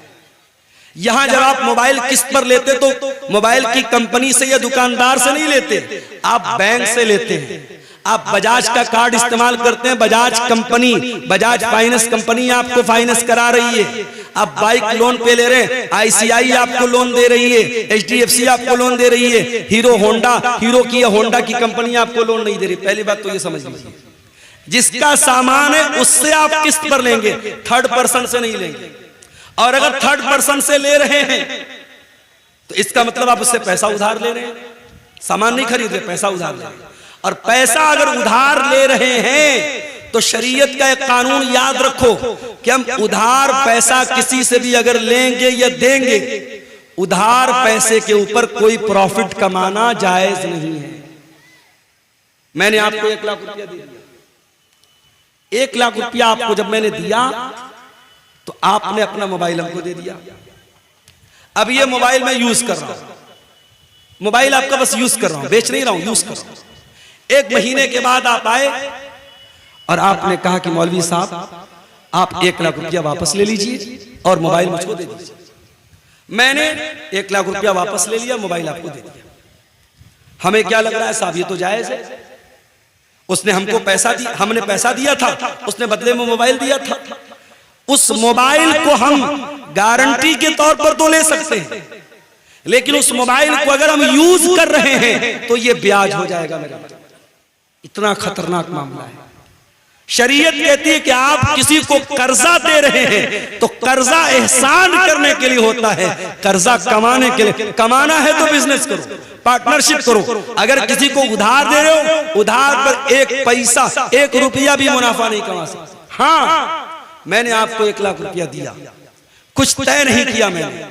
यहां जब आप मोबाइल किस्त पर लेते तो मोबाइल की कंपनी से या दुकानदार से नहीं लेते, आप बैंक से लेते हैं। आप बजाज का कार्ड इस्तेमाल करते हैं, Bajaj company, Bajaj finance company आपको फाइनेंस करा रही है। आप बाइक लोन पे ले रहे हैं, आईसीआई आपको लोन दे रही है, एचडीएफसी आपको लोन दे रही है, हीरो की होंडा की कंपनी आपको लोन नहीं दे रही। पहली बात तो ये समझ लीजिए, जिसका सामान है उससे आप किस्त पर लेंगे, थर्ड पर्सन से नहीं लेंगे। और अगर थर्ड पर्सन से ले रहे हैं तो इसका मतलब आप उससे पैसा उधार ले रहे हैं, सामान नहीं खरीद रहे, पैसा उधार ले रहे हैं। और पैसा अगर उधार ले रहे हैं तो शरीयत का एक कानून याद रखो कि हम उधार पैसा किसी से भी अगर लेंगे या देंगे, उधार पैसे के ऊपर कोई प्रॉफिट कमाना जायज नहीं है। मैंने आपको 1 लाख रुपया दे दिया, 1 लाख रुपया आपको जब मैंने दिया तो आपने अपना मोबाइल हमको दे दिया। अब ये मोबाइल मैं यूज कर रहा हूं, मोबाइल आपका बस यूज कर रहा हूं, बेच नहीं रहा हूं, यूज कर रहा हूं। 1 महीने के बाद आप आए और आपने कहा कि मौलवी साहब आप 1 लाख रुपया वापस ले लीजिए और मोबाइल मुझको दे दीजिए। मैंने 1 लाख रुपया वापस ले लिया, मोबाइल आपको दे दिया। हमें क्या लग रहा है साहब, ये तो जायज है। उसने हमको पैसा दिया, हमने पैसा दिया था, उसने बदले में मोबाइल दिया था। उस मोबाइल को हम गारंटी के तौर पर तो ले सकते हैं, लेकिन उस मोबाइल को अगर हम यूज कर रहे हैं तो ये ब्याज हो जाएगा मेरा। इतना खतरनाक मामला है। शरीयत कहती है कि आप किसी को कर्जा दे रहे हैं तो कर्जा एहसान करने के लिए होता है, कर्जा कमाने के लिए। कमाना है तो बिजनेस करो, पार्टनरशिप करो। अगर किसी को उधार दे रहे हो, उधार पर 1 पैसा 1 रुपया भी मुनाफा नहीं कमा सकते। हाँ, मैंने आपको 1 लाख रुपया दिया, कुछ तय नहीं किया मैंने।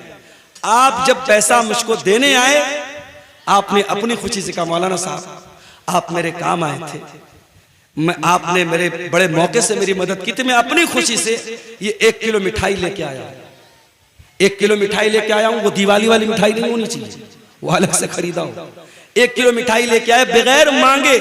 आप जब पैसा मुझको देने आए, आपने अपनी खुशी से कहा मौलाना साहब आप मेरे काम आए थे, आपने मेरे बड़े मौके से मेरी मदद की थी, मैं अपनी खुशी से ये 1 किलो मिठाई लेके आया। 1 किलो मिठाई लेके आया हूं, वो दिवाली वाली मिठाई नहीं होनी चाहिए, वो अलग से खरीदा हो। 1 किलो मिठाई लेके आए बगैर मांगे,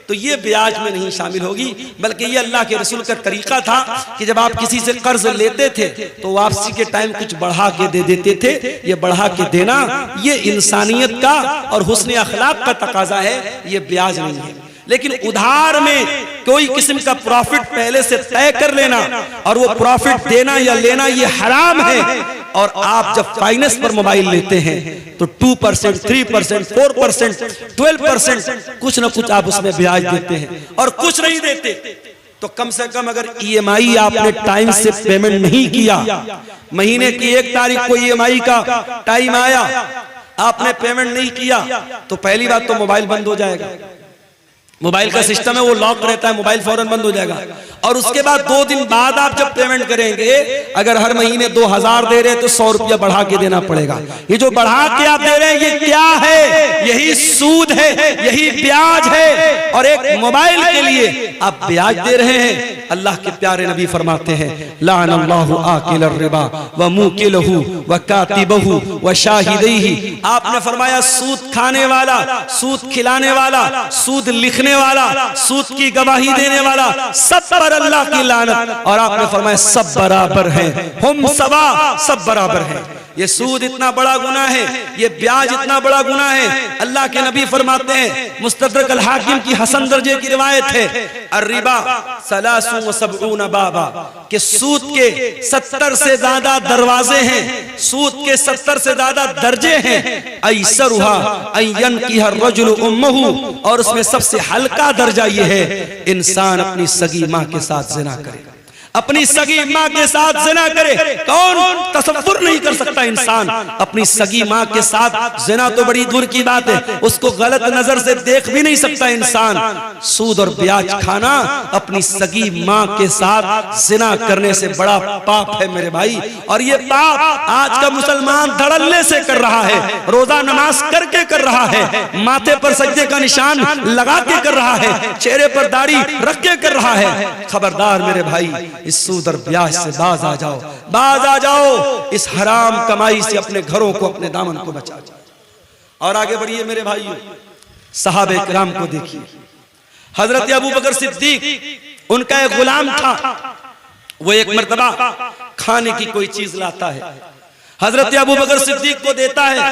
तो ये ब्याज में नहीं शामिल होगी, बल्कि ये अल्लाह के रसूल का तरीका था कि जब आप किसी से कर्ज लेते थे तो वापसी के टाइम कुछ बढ़ा के दे देते थे। ये बढ़ा के देना ये इंसानियत का और हुस्न अखलाक का तकाजा है, ये ब्याज नहीं है। लेकिन उधार में कोई किस्म का प्रॉफिट पहले से तय कर लेना और वो प्रॉफिट देना या लेना ये हराम है। और आप जब फाइनेंस पर मोबाइल लेते हैं तो 2%, 3%, 4%, 12% कुछ ना कुछ आप उसमें ब्याज देते हैं, और कुछ नहीं देते तो कम से कम अगर EMI आपने टाइम से पेमेंट नहीं किया, महीने की 1 तारीख को EMI का टाइम आया, आपने पेमेंट नहीं किया तो पहली बात तो मोबाइल बंद हो जाएगा। मोबाइल का सिस्टम है वो लॉक रहता है, मोबाइल फौरन बंद हो जाएगा। और उसके बाद 2 दिन बाद आप जब पेमेंट करेंगे, अगर हर महीने 2000 दे रहे हैं तो 100 रुपया बढ़ा के देना पड़ेगा। ये जो बढ़ा के आप दे रहे हैं ये क्या है? यही सूद है, यही ब्याज है। और एक मोबाइल के लिए आप ब्याज दे रहे हैं। अल्लाह के प्यारे नबी फरमाते हैं लानल्लाहु आकिल रिबा व मुकिलहु व कातिबहु व शाहिदैहि। आपने फरमाया सूद खाने वाला, सूद खिलाने वाला, सूद लिखने वाला, सूद की गवाही देने वाला, सब पर अल्लाह की लानत। और आपने फरमाया सब बराबर हैं, हम सवा, सब बराबर हैं। ये सूद इतना बड़ा गुनाह है, ये ब्याज इतना बड़ा गुनाह है। अल्लाह के नबी फरमाते हैं, मुस्तदरक अल हाकिम की हसन दर्जे की रिवायत है, अर्रिबा सलासु व सबऊन बाबा, कि सूद के 70 से ज्यादा दरवाजे हैं, सूद के 70 से ज्यादा दर्जे हैं। ऐसरुहा अयन की हर रजुल उम्महु, और उसमें सबसे हल्का दर्जा ये है इंसान अपनी सगी माँ के साथ जिना करे, अपनी सगी माँ के साथ जिना करे। कौन तसव्वुर नहीं कर सकता इंसान अपनी सगी माँ के साथ जिना, तो बड़ी दूर की बात है, उसको गलत नजर से देख भी नहीं सकता इंसान। सूद और ब्याज खाना अपनी सगी माँ के साथ जिना करने से बड़ा पाप है मेरे भाई। और ये पाप आज का मुसलमान धड़ल्ले से कर रहा है, रोजा नमाज करके कर रहा है, माथे पर सजदे का निशान लगा के कर रहा है, चेहरे पर दाढ़ी रख के कर रहा है। खबरदार मेरे भाई, इस सूद और ब्याज से बाज आ जाओ, बाज आ जाओ। इस हराम कमाई से अपने घरों को, अपने दामन को बचा जाओ। और आगे बढ़िए मेरे भाइयों, सहाबे किराम को देखिए। हजरत अबू बकर सिद्दीक, उनका एक गुलाम था, वो एक मर्तबा खाने की कोई चीज लाता है। हजरत अबू बकर सिद्दीक को देता है।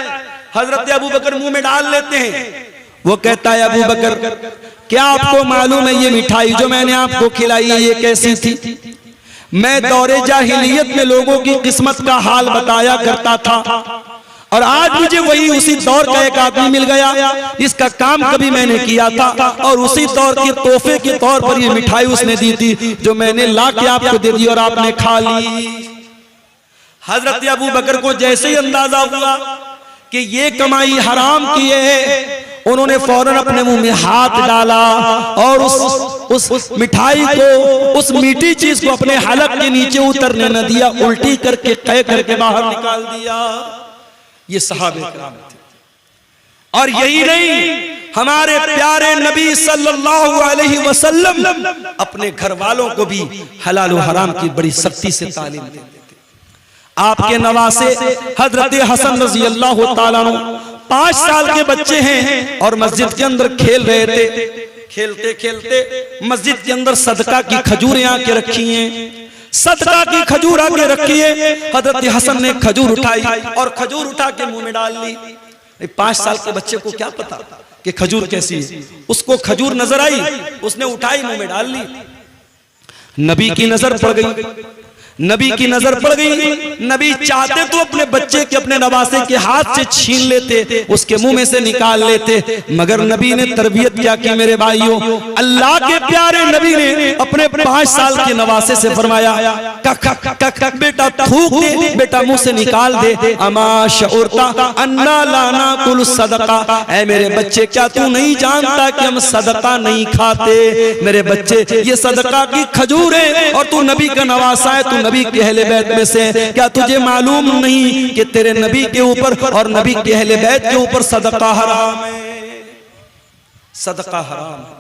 हजरत अबू बकर मुंह में डाल लेते हैं। वो कहता है अबू बकर, क्या आपको मालूम है ये मिठाई जो मैंने आपको खिलाई है ये कैसी थी? मैं दौरे जाहिलियत में लोगों की किस्मत का हाल बताया करता था, और आज मुझे वही उसी दौर का एक आदमी मिल गया इसका काम कभी मैंने किया था, और उसी दौर के तोहफे के तौर पर ये मिठाई उसने दी थी जो मैंने ला के आपको दे दी और आपने खा ली। हजरत अबू बकर को जैसे ही अंदाजा हुआ कि ये कमाई हराम की है, उन्होंने फौरन अपने मुंह में हाथ डाला और उस मिठाई को, उस मीठी चीज को अपने हलक के नीचे उतरने न दिया, उल्टी करके कह करके बाहर निकाल दिया। ये सहाबे किराम थे। और यही नहीं, हमारे प्यारे नबी सल्लल्लाहु अलैहि वसल्लम अपने घर वालों को भी हलाल और हराम की बड़ी सख्ती से तालीम देते थे। आपके नवासे हजरत हसन रजी अल्लाह ताला अन्हु 5 साल के बच्चे हैं और मस्जिद के अंदर खेल रहे थे। खेलते खेलते मस्जिद के अंदर सदका की खजूरें आके रखी हैं, सदका की खजूर आके रखी है। हजरत हसन ने खजूर उठाई और खजूर उठा के मुंह में डाल ली। 5 साल के बच्चे को क्या पता कि खजूर कैसी है? उसको खजूर नजर आई, उसने उठाई, मुंह में डाल ली। नबी की नजर पड़ गई, नबी की नजर पड़ गई। नबी चाहते तो अपने बच्चे के, अपने नवासे के हाथ से छीन लेते, उसके मुंह में से निकाल लेते, मगर नबी ने तरबियत क्या की मेरे भाइयों। अल्लाह के प्यारे नबी ने अपने 5 साल के नवासे से फरमाया, बेटा थूक दे, बेटा मुंह से निकाल दे। अमा शऊरता अन्ना लाना कुल सदका, ऐ मेरे बच्चे क्या तू नहीं जानता कि हम सदका नहीं खाते? मेरे बच्चे ये सदका की खजूर है और तू नबी का नवासा है, तू नबी के अहले बैत में से। क्या तुझे मालूम नहीं कि तेरे नबी के ऊपर और नबी के अहले बैत के ऊपर सदका हराम है? सदका हराम है,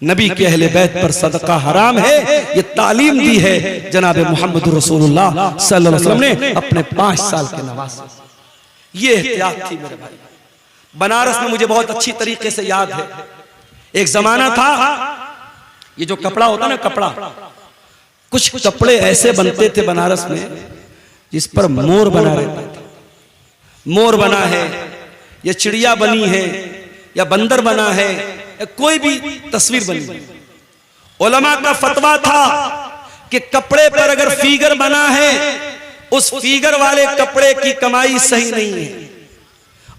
नबी के अहले बैत पर सदका हराम है। ये तालीम दी है जनाब मोहम्मद रसूलुल्लाह सल्लल्लाहु अलैहि वसल्लम ने अपने 5 साल के नवासे। ये एहतियात थी मेरे भाई। बनारस में मुझे बहुत अच्छी तरीके से याद है, एक जमाना था, ये जो कपड़ा होता ना, कपड़ा, कुछ कपड़े ऐसे बनते थे बनारस में जिस पर मोर बना रहता था। मोर बना है या चिड़िया बनी है या बंदर बना है या कोई भी तस्वीर बनी। उलमा का फतवा था कि कपड़े पर अगर फिगर बना है, उस फिगर वाले कपड़े की कमाई सही नहीं है।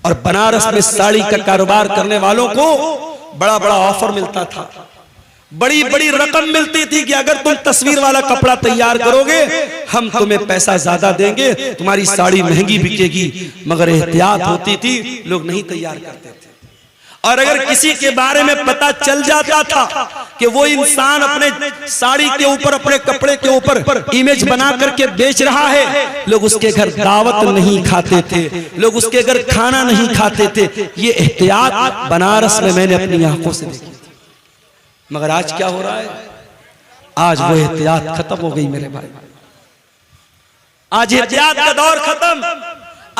और बनारस में साड़ी का कारोबार करने वालों को बड़ा बड़ा ऑफर मिलता था, बड़ी बड़ी रकम मिलती थी कि अगर तुम तस्वीर वाला कपड़ा तैयार करोगे हम तुम्हें पैसा ज्यादा देंगे, तुम्हारी साड़ी महंगी बिकेगी। मगर एहतियात होती थी, लोग नहीं तैयार करते थे। और अगर किसी के बारे में पता चल जाता था कि वो इंसान अपने साड़ी के ऊपर, अपने कपड़े के ऊपर इमेज बना करके बेच रहा है, लोग उसके घर दावत नहीं खाते थे, लोग उसके घर खाना नहीं खाते थे। ये एहतियात बनारस में मैंने अपनी आंखों से देखी। मगर आज क्या हो रहा है? आज वो एहतियात खत्म हो गई मेरे भाई। आज एहतियात का दौर खत्म।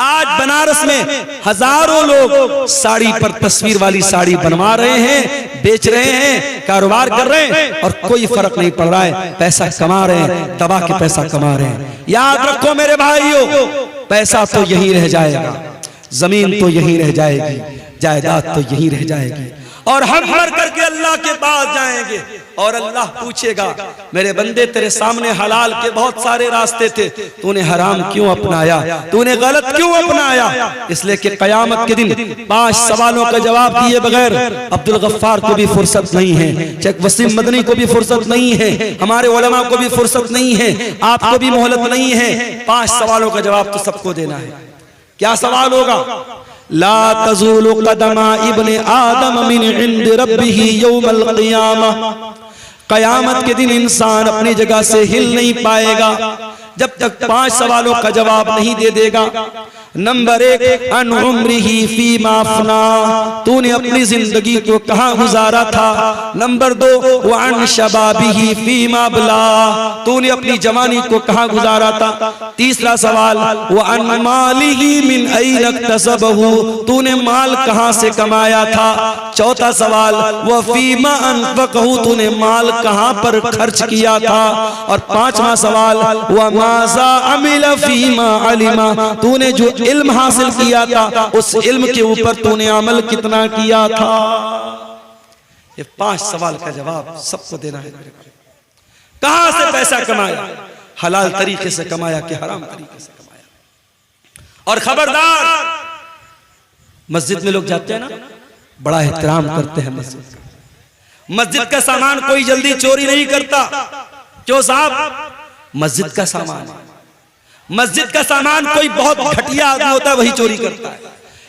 आज बनारस में हजारों लोग साड़ी पर तस्वीर वाली साड़ी बनवा रहे हैं, बेच रहे हैं, कारोबार कर रहे हैं और कोई फर्क नहीं पड़ रहा है। पैसा कमा रहे हैं, दबा के पैसा कमा रहे हैं। याद रखो मेरे भाइयों, पैसा तो यहीं रह जाएगा, जमीन तो यहीं रह जाएगी, जायदाद तो यहीं रह जाएगी, और हम मर करके अल्लाह के पास जाएंगे और अल्लाह पूछेगा, मेरे बंदे तेरे सामने हलाल के बहुत सारे रास्ते थे, तूने हराम क्यों अपनाया, तूने गलत क्यों अपनाया? इसलिए कि कयामत के दिन 5 सवालों का जवाब दिए बगैर अब्दुल गफ्फार को भी फुर्सत नहीं है, शेख वसीम मदनी को भी फुर्सत नहीं है, हमारे उलमा को भी फुर्सत नहीं है, आपको भी मोहलत नहीं है। 5 सवालों का जवाब तो सबको देना है। क्या सवाल होगा? ला तज़ूलु क़दमा इब्ने आदम मिन इंद रब्बिही यौमल क़ियामा। क़यामत के दिन इंसान अपनी जगह से हिल नहीं पाएगा जब तक 5 सवालों का जवाब नहीं दे देगा। नंबर 1 अन उम्रिही फीमा अफना, तूने अपनी जिंदगी को कहाँ गुजारा था। नंबर 2 व अन शबाबिही फीमा अबला, तूने अपनी जवानी को कहाँ गुजारा था। तीसरा सवाल व अन मालिही मिन ऐन इक्तसबहू, तूने माल कहाँ से कमाया था। चौथा सवाल व फीमा अनफकहू, तूने माल कहाँ पर खर्च किया था। और पांचवा सवाल व माज़ा अमिल फीमा अलिमा, तूने जो इल्म हासिल किया था उस इल्म के ऊपर तूने अमल कितना किया था। ये 5 सवाल का जवाब सबको देना है। कहां से पैसा कमाया, हलाल तरीके से कमाया कि हराम तरीके से कमाया। और खबरदार, मस्जिद में लोग जाते हैं ना, बड़ा एहतराम करते हैं मस्जिद का। मस्जिद का सामान कोई जल्दी चोरी नहीं करता। क्यों साहब? मस्जिद का सामान, मस्जिद का सामान कोई बहुत घटिया आदमी होता है वही चोरी करता है।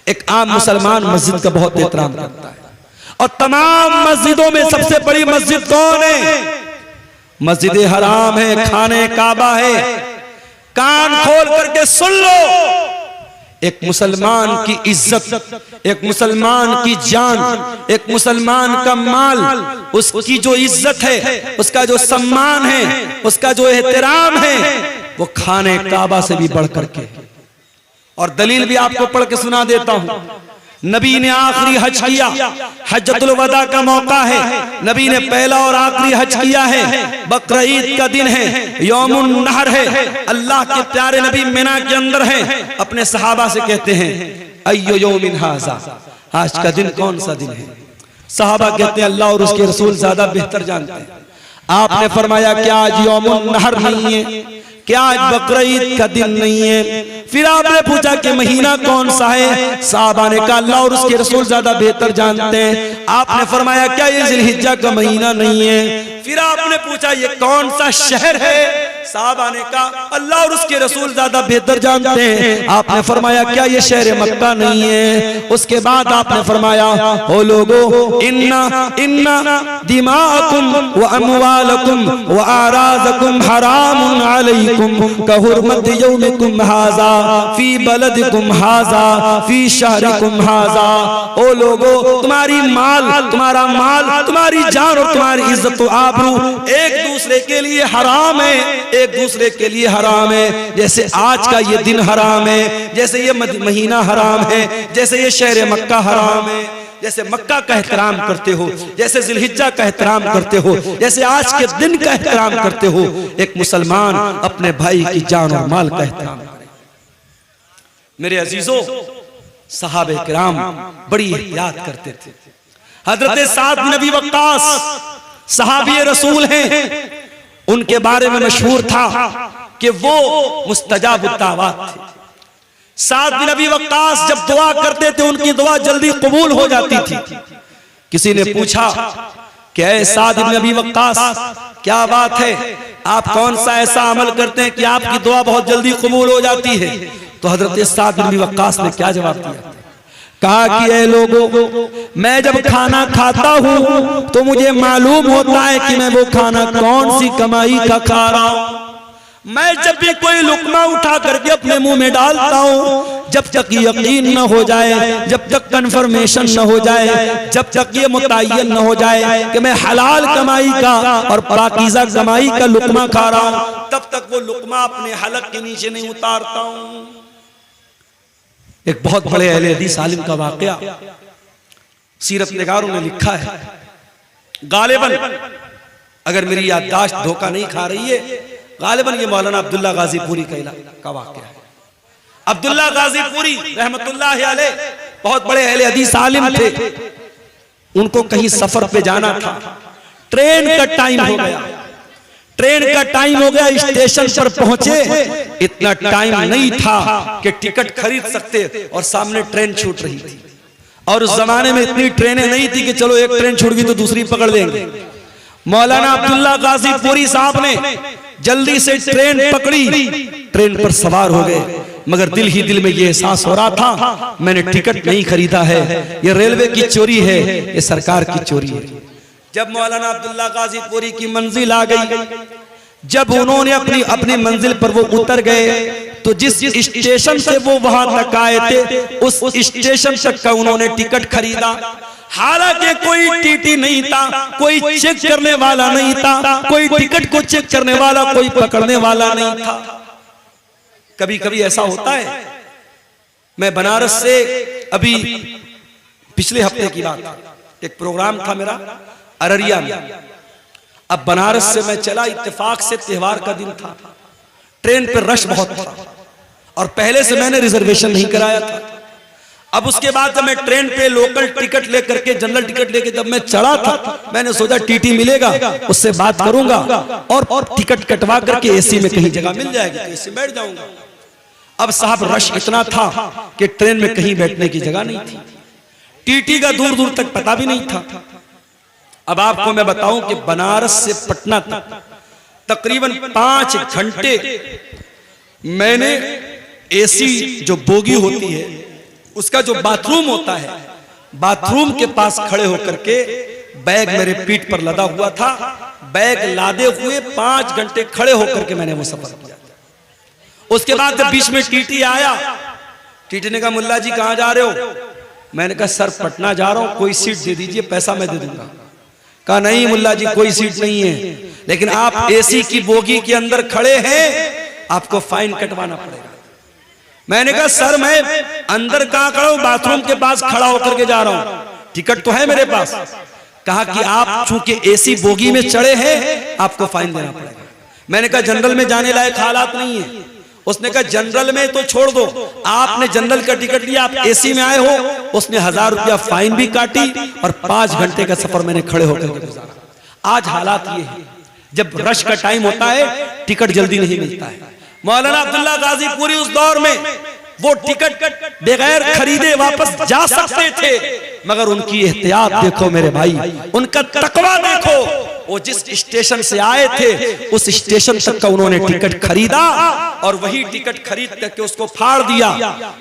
एक आम मुसलमान मस्जिद का बहुत एहतराम करता है। और तमाम मस्जिदों में सबसे बड़ी मस्जिद कौन है? मस्जिद हराम है, खाने काबा है। कान खोल करके सुन लो, एक मुसलमान की इज्जत, एक मुसलमान की जान, एक मुसलमान का माल, उसकी जो इज्जत है, उसका जो सम्मान है, उसका जो एहतराम है, वो खाने काबा से भी बढ़ करके। और दलील भी आपको पढ़ के सुना देता हूं। नबी ने आखिरी हज किया, हज्जतुल वदा का मौका है, नबी ने पहला और आखिरी हज किया है। बकरा ईद का दिन है, यौमुन नहर है। अल्लाह के प्यारे नबी मिना के अंदर हैं। अपने सहाबा से कहते हैं अय्यो यौमिन हाज़ा, आज का दिन कौन सा दिन है। सहाबा कहते हैं अल्लाह और उसके रसूल ज्यादा बेहतर जानते हैं। आपने फरमाया क्या आज यौमुन नहर नहीं है, क्या आज बकरा ईद का दिन नहीं है। फिर आपने पूछा कि महीना कौन सा है। साहबा ने कहा अल्लाह और उसके रसूल ज्यादा बेहतर जानते हैं। आपने फरमाया क्या ये जिलहिज्जा का महीना नहीं है। फिर आपने पूछा ये कौन सा शहर है। साहबा ने कहा अल्लाह और उसके रसूल ज्यादा बेहतर जानते हैं। आपने फरमाया क्या ये शहर मक्का नहीं है। उसके बाद आपने फरमाया ओ लोगो, इन्ना इन्ना दिमाकुम व अमवालकुम व आराज़कुम हरामुन अलैकुम कहुरमत यौमिकुम हाज़ा फी बलदिकुम हाज़ा फी शहरिकुम हाज़ा। ओ लोगो, तुम्हारी माल, तुम्हारा माल, तुम्हारी जान और तुम्हारी इज्जत आबरू एक दूसरे के लिए हराम है, एक दूसरे के लिए हराम है। जैसे आज का ये दिन हराम है, जैसे ये महीना हराम है, जैसे ये शहर मक्का हराम है, जैसे मक्का का एहतराम करते हो, जैसे जिलहिज्जा का एहतराम करते हो, जैसे आज के दिन का एहतराम करते हो, एक मुसलमान अपने भाई की जान और माल का एहतराम करे। मेरे अजीजों, सहाबे किराम बड़ी एहतियात करते थे। हजरत साद बिन अबी वक्कास सहाबी रसूल हैं। उनके बारे में मशहूर था कि वो मुस्तजाबुद दावत थे। साद बिन अबी वक्कास जब दुआ करते थे उनकी दुआ जल्दी कबूल हो जाती थी। किसी ने पूछा कि ऐ साद बिन अबी वक्कास, क्या बात है, आप कौन सा ऐसा अमल करते हैं कि आपकी दुआ बहुत जल्दी कबूल हो जाती है। तो हजरत साद बिन अबी वक्कास ने क्या जवाब दिया। कहा कि ऐ लोगों, मैं जब खाना खाता हूं तो मुझे मालूम होता है कि मैं वो खाना कौन सी कमाई का खा रहा हूं। मैं जब भी कोई लुकमा उठा करके अपने मुंह में डालता हूं, जब तक यकीन न हो जाए, जब तक कंफर्मेशन न हो जाए, जब तक ये मुतय्यन न हो जाए कि मैं हलाल कमाई का और पाकीज़ा कमाई का लुकमा खा रहा हूं, तब तक वो लुकमा अपने हलक के नीचे नहीं उतारता हूं। एक बहुत बड़े अहले हदीस आलिम का वाकया सीरत निगारों ने लिखा है। गालिबन, अगर मेरी याददाश्त धोखा नहीं खा रही है, गालिबन ये मौलाना अब्दुल्ला गाजीपुरी का वाकया है। अब्दुल्ला गाजीपुरी रहमतुल्लाह अलैह बहुत बड़े अहले हदीस आलिम थे। उनको कहीं सफर पे जाना था, ट्रेन का टाइम हो गया, ट्रेन का टाइम हो गया, स्टेशन पर पहुंचे, इतना टाइम नहीं था कि टिकट खरीद सकते और सामने ट्रेन छूट रही थी। और उस जमाने में इतनी ट्रेनें नहीं थी कि चलो एक ट्रेन छूट गई तो दूसरी पकड़ लेंगे। मौलाना अब्दुल्ला गाजीपुरी साहब ने जल्दी से ट्रेन पकड़ी, ट्रेन पर सवार हो गए, मगर दिल ही दिल में ये एहसास हो रहा था मैंने टिकट नहीं खरीदा है, ये रेलवे की चोरी है, ये सरकार की चोरी है। जब मौलाना अब्दुल्ला गाजीपुरी की मंजिल आ गई, जब उन्होंने अपनी मंजिल पर वो उतर गए तो तो जिस स्टेशन से वो वहां तक आए थे उस स्टेशन तक का उन्होंने टिकट खरीदा। हालांकि कोई टीटी नहीं था, कोई चेक करने वाला नहीं था, कोई टिकट को चेक करने वाला, कोई पकड़ने वाला नहीं था। कभी कभी ऐसा होता है। मैं बनारस से अभी पिछले हफ्ते की बात, एक प्रोग्राम था मेरा अररिया में। अब बनारस से मैं चला, इत्तेफाक से त्योहार का दिन था, ट्रेन पे रश बहुत था और पहले से मैंने रिजर्वेशन नहीं कराया था। अब उसके बाद जब मैं ट्रेन पे लोकल टिकट लेकर के, जनरल टिकट लेके जब मैं चढ़ा था, मैंने सोचा टीटी मिलेगा, उससे बात करूंगा और टिकट कटवा करके एसी में कहीं जगह मिल जाएगी तो एसी बैठ जाऊंगा। अब साहब रश इतना था कि ट्रेन में कहीं बैठने की जगह नहीं थी, टीटी का दूर दूर तक पता भी नहीं था। अब आपको मैं बताऊं कि बनारस से पटना तक तकरीबन 5 घंटे मैंने एसी जो बोगी होती है उसका जो बाथरूम होता है, बाथरूम के पास खड़े होकर के बैग मेरे पीठ पर लदा हुआ था, बैग लादे हुए 5 घंटे खड़े होकर के मैंने वो सफर किया। उसके बाद जब बीच में टीटी आया, टीटी ने कहा मुल्ला जी कहां जा रहे हो? मैंने कहा सर पटना जा रहा हूं, कोई सीट दे दीजिए, पैसा मैं दे दूंगा। कहा नहीं मुल्ला जी कोई सीट नहीं है, लेकिन आप एसी की बोगी के अंदर खड़े हैं, आपको फाइन कटवाना पड़ेगा। मैंने कहा सर मैं अंदर कहां खड़ा हूं, बाथरूम के पास खड़ा होकर के जा रहा हूं, टिकट तो है मेरे पास। कहा कि आप चूंकि एसी बोगी में चढ़े हैं आपको फाइन देना पड़ेगा। मैंने कहा जनरल में जाने लायक हालात नहीं है। उसने कहा जनरल में तो छोड़ दो, आपने जनरल का टिकट लिया, आप एसी में आए हो। उसने 1000 रुपया फाइन भी काटी और 5 घंटे का सफर मैंने खड़े होकर के गुजारा। आज हालात ये है, जब रश का टाइम होता है टिकट जल्दी नहीं मिलता है। मौलाना अब्दुल्ला गाजीपुरी उस दौर में वो टिकट बगैर खरीदे वापस जा सकते थे, मगर उनकी एहतियात देखो मेरे भाई, उनका तकवा देखो। वो जिस स्टेशन से आए थे उस स्टेशन तक का उन्होंने टिकट खरीदा और वही टिकट खरीद करके उसको फाड़ दिया।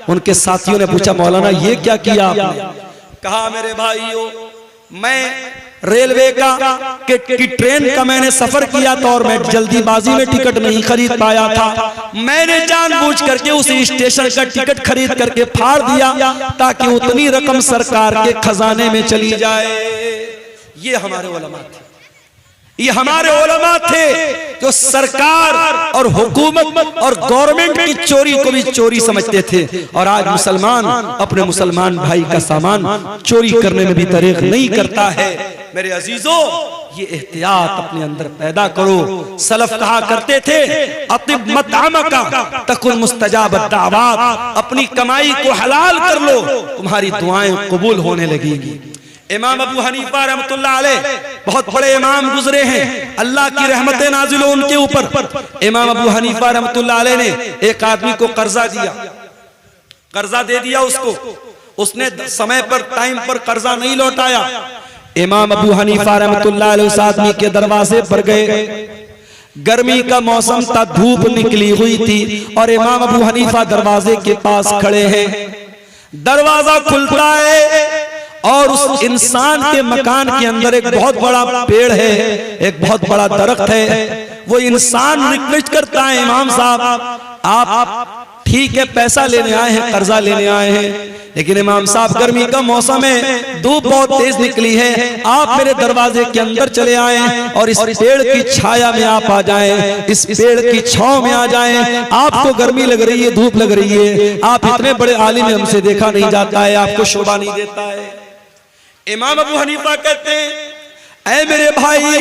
उनके साथियों ने पूछा मौलाना ये क्या किया आपने? कहा मेरे भाइयों मैं रेलवे की ट्रेन का मैंने सफर किया था और मैं जल्दीबाजी में टिकट नहीं खरीद पाया था। मैंने जानबूझ करके उस स्टेशन का टिकट खरीद करके फाड़ दिया ताकि उतनी रकम सरकार के खजाने में चली जाए। ये हमारे उलमा थे, ये हमारे उलमा थे जो सरकार और हुकूमत और गवर्नमेंट की चोरी को भी चोरी समझते थे। और आज मुसलमान अपने मुसलमान भाई का सामान चोरी करने में भी तरीक़ नहीं करता है। मेरे अजीजों ये एहतियात अपने अंदर पैदा करो। सलफ कहा करते थे अतिब मतअमका तकुन मुस्तजाब दावात, अपनी कमाई को हलाल कर लो तुम्हारी दुआएं कबूल होने लगेगी। इमाम अबू हनीफा रहमतुल्लाह अलैह बहुत बड़े इमाम गुजरे हैं, अल्लाह की रहमतें नाजिल हो उनके ऊपर। इमाम अबू हनीफा रहमतुल्लाह अलैह ने एक आदमी को कर्जा दिया, कर्जा दे दिया उसको, उसने समय पर टाइम पर कर्जा नहीं लौटाया। इमाम अबू हनीफा रहमतुल्लाह अलैह उस आदमी के दरवाजे पर गए। गर्मी का मौसम था, धूप निकली हुई थी और इमाम अबू हनीफा दरवाजे के पास खड़े हैं। दरवाजा खुलता है और उस इंसान के मकान के अंदर एक बहुत बड़ा पेड़ है, एक बहुत बड़ा दरख्त है। वो इंसान रिक्वेस्ट करता है इमाम साहब आप ठीक है पैसा लेने आए हैं, कर्जा लेने आए हैं, लेकिन इमाम साहब गर्मी का मौसम है, धूप बहुत तेज निकली है, आप मेरे दरवाजे के अंदर चले आए और इस पेड़ की छाया में आप आ जाएं, इस पेड़ की छांव में आ जाएं। आपको गर्मी लग रही है, धूप लग रही है, आप इतने बड़े आलिम में हमसे देखा नहीं जाता है, आपको शोभा नहीं देता है। इमाम अबू हनीफा कहते हैं ऐ मेरे भाई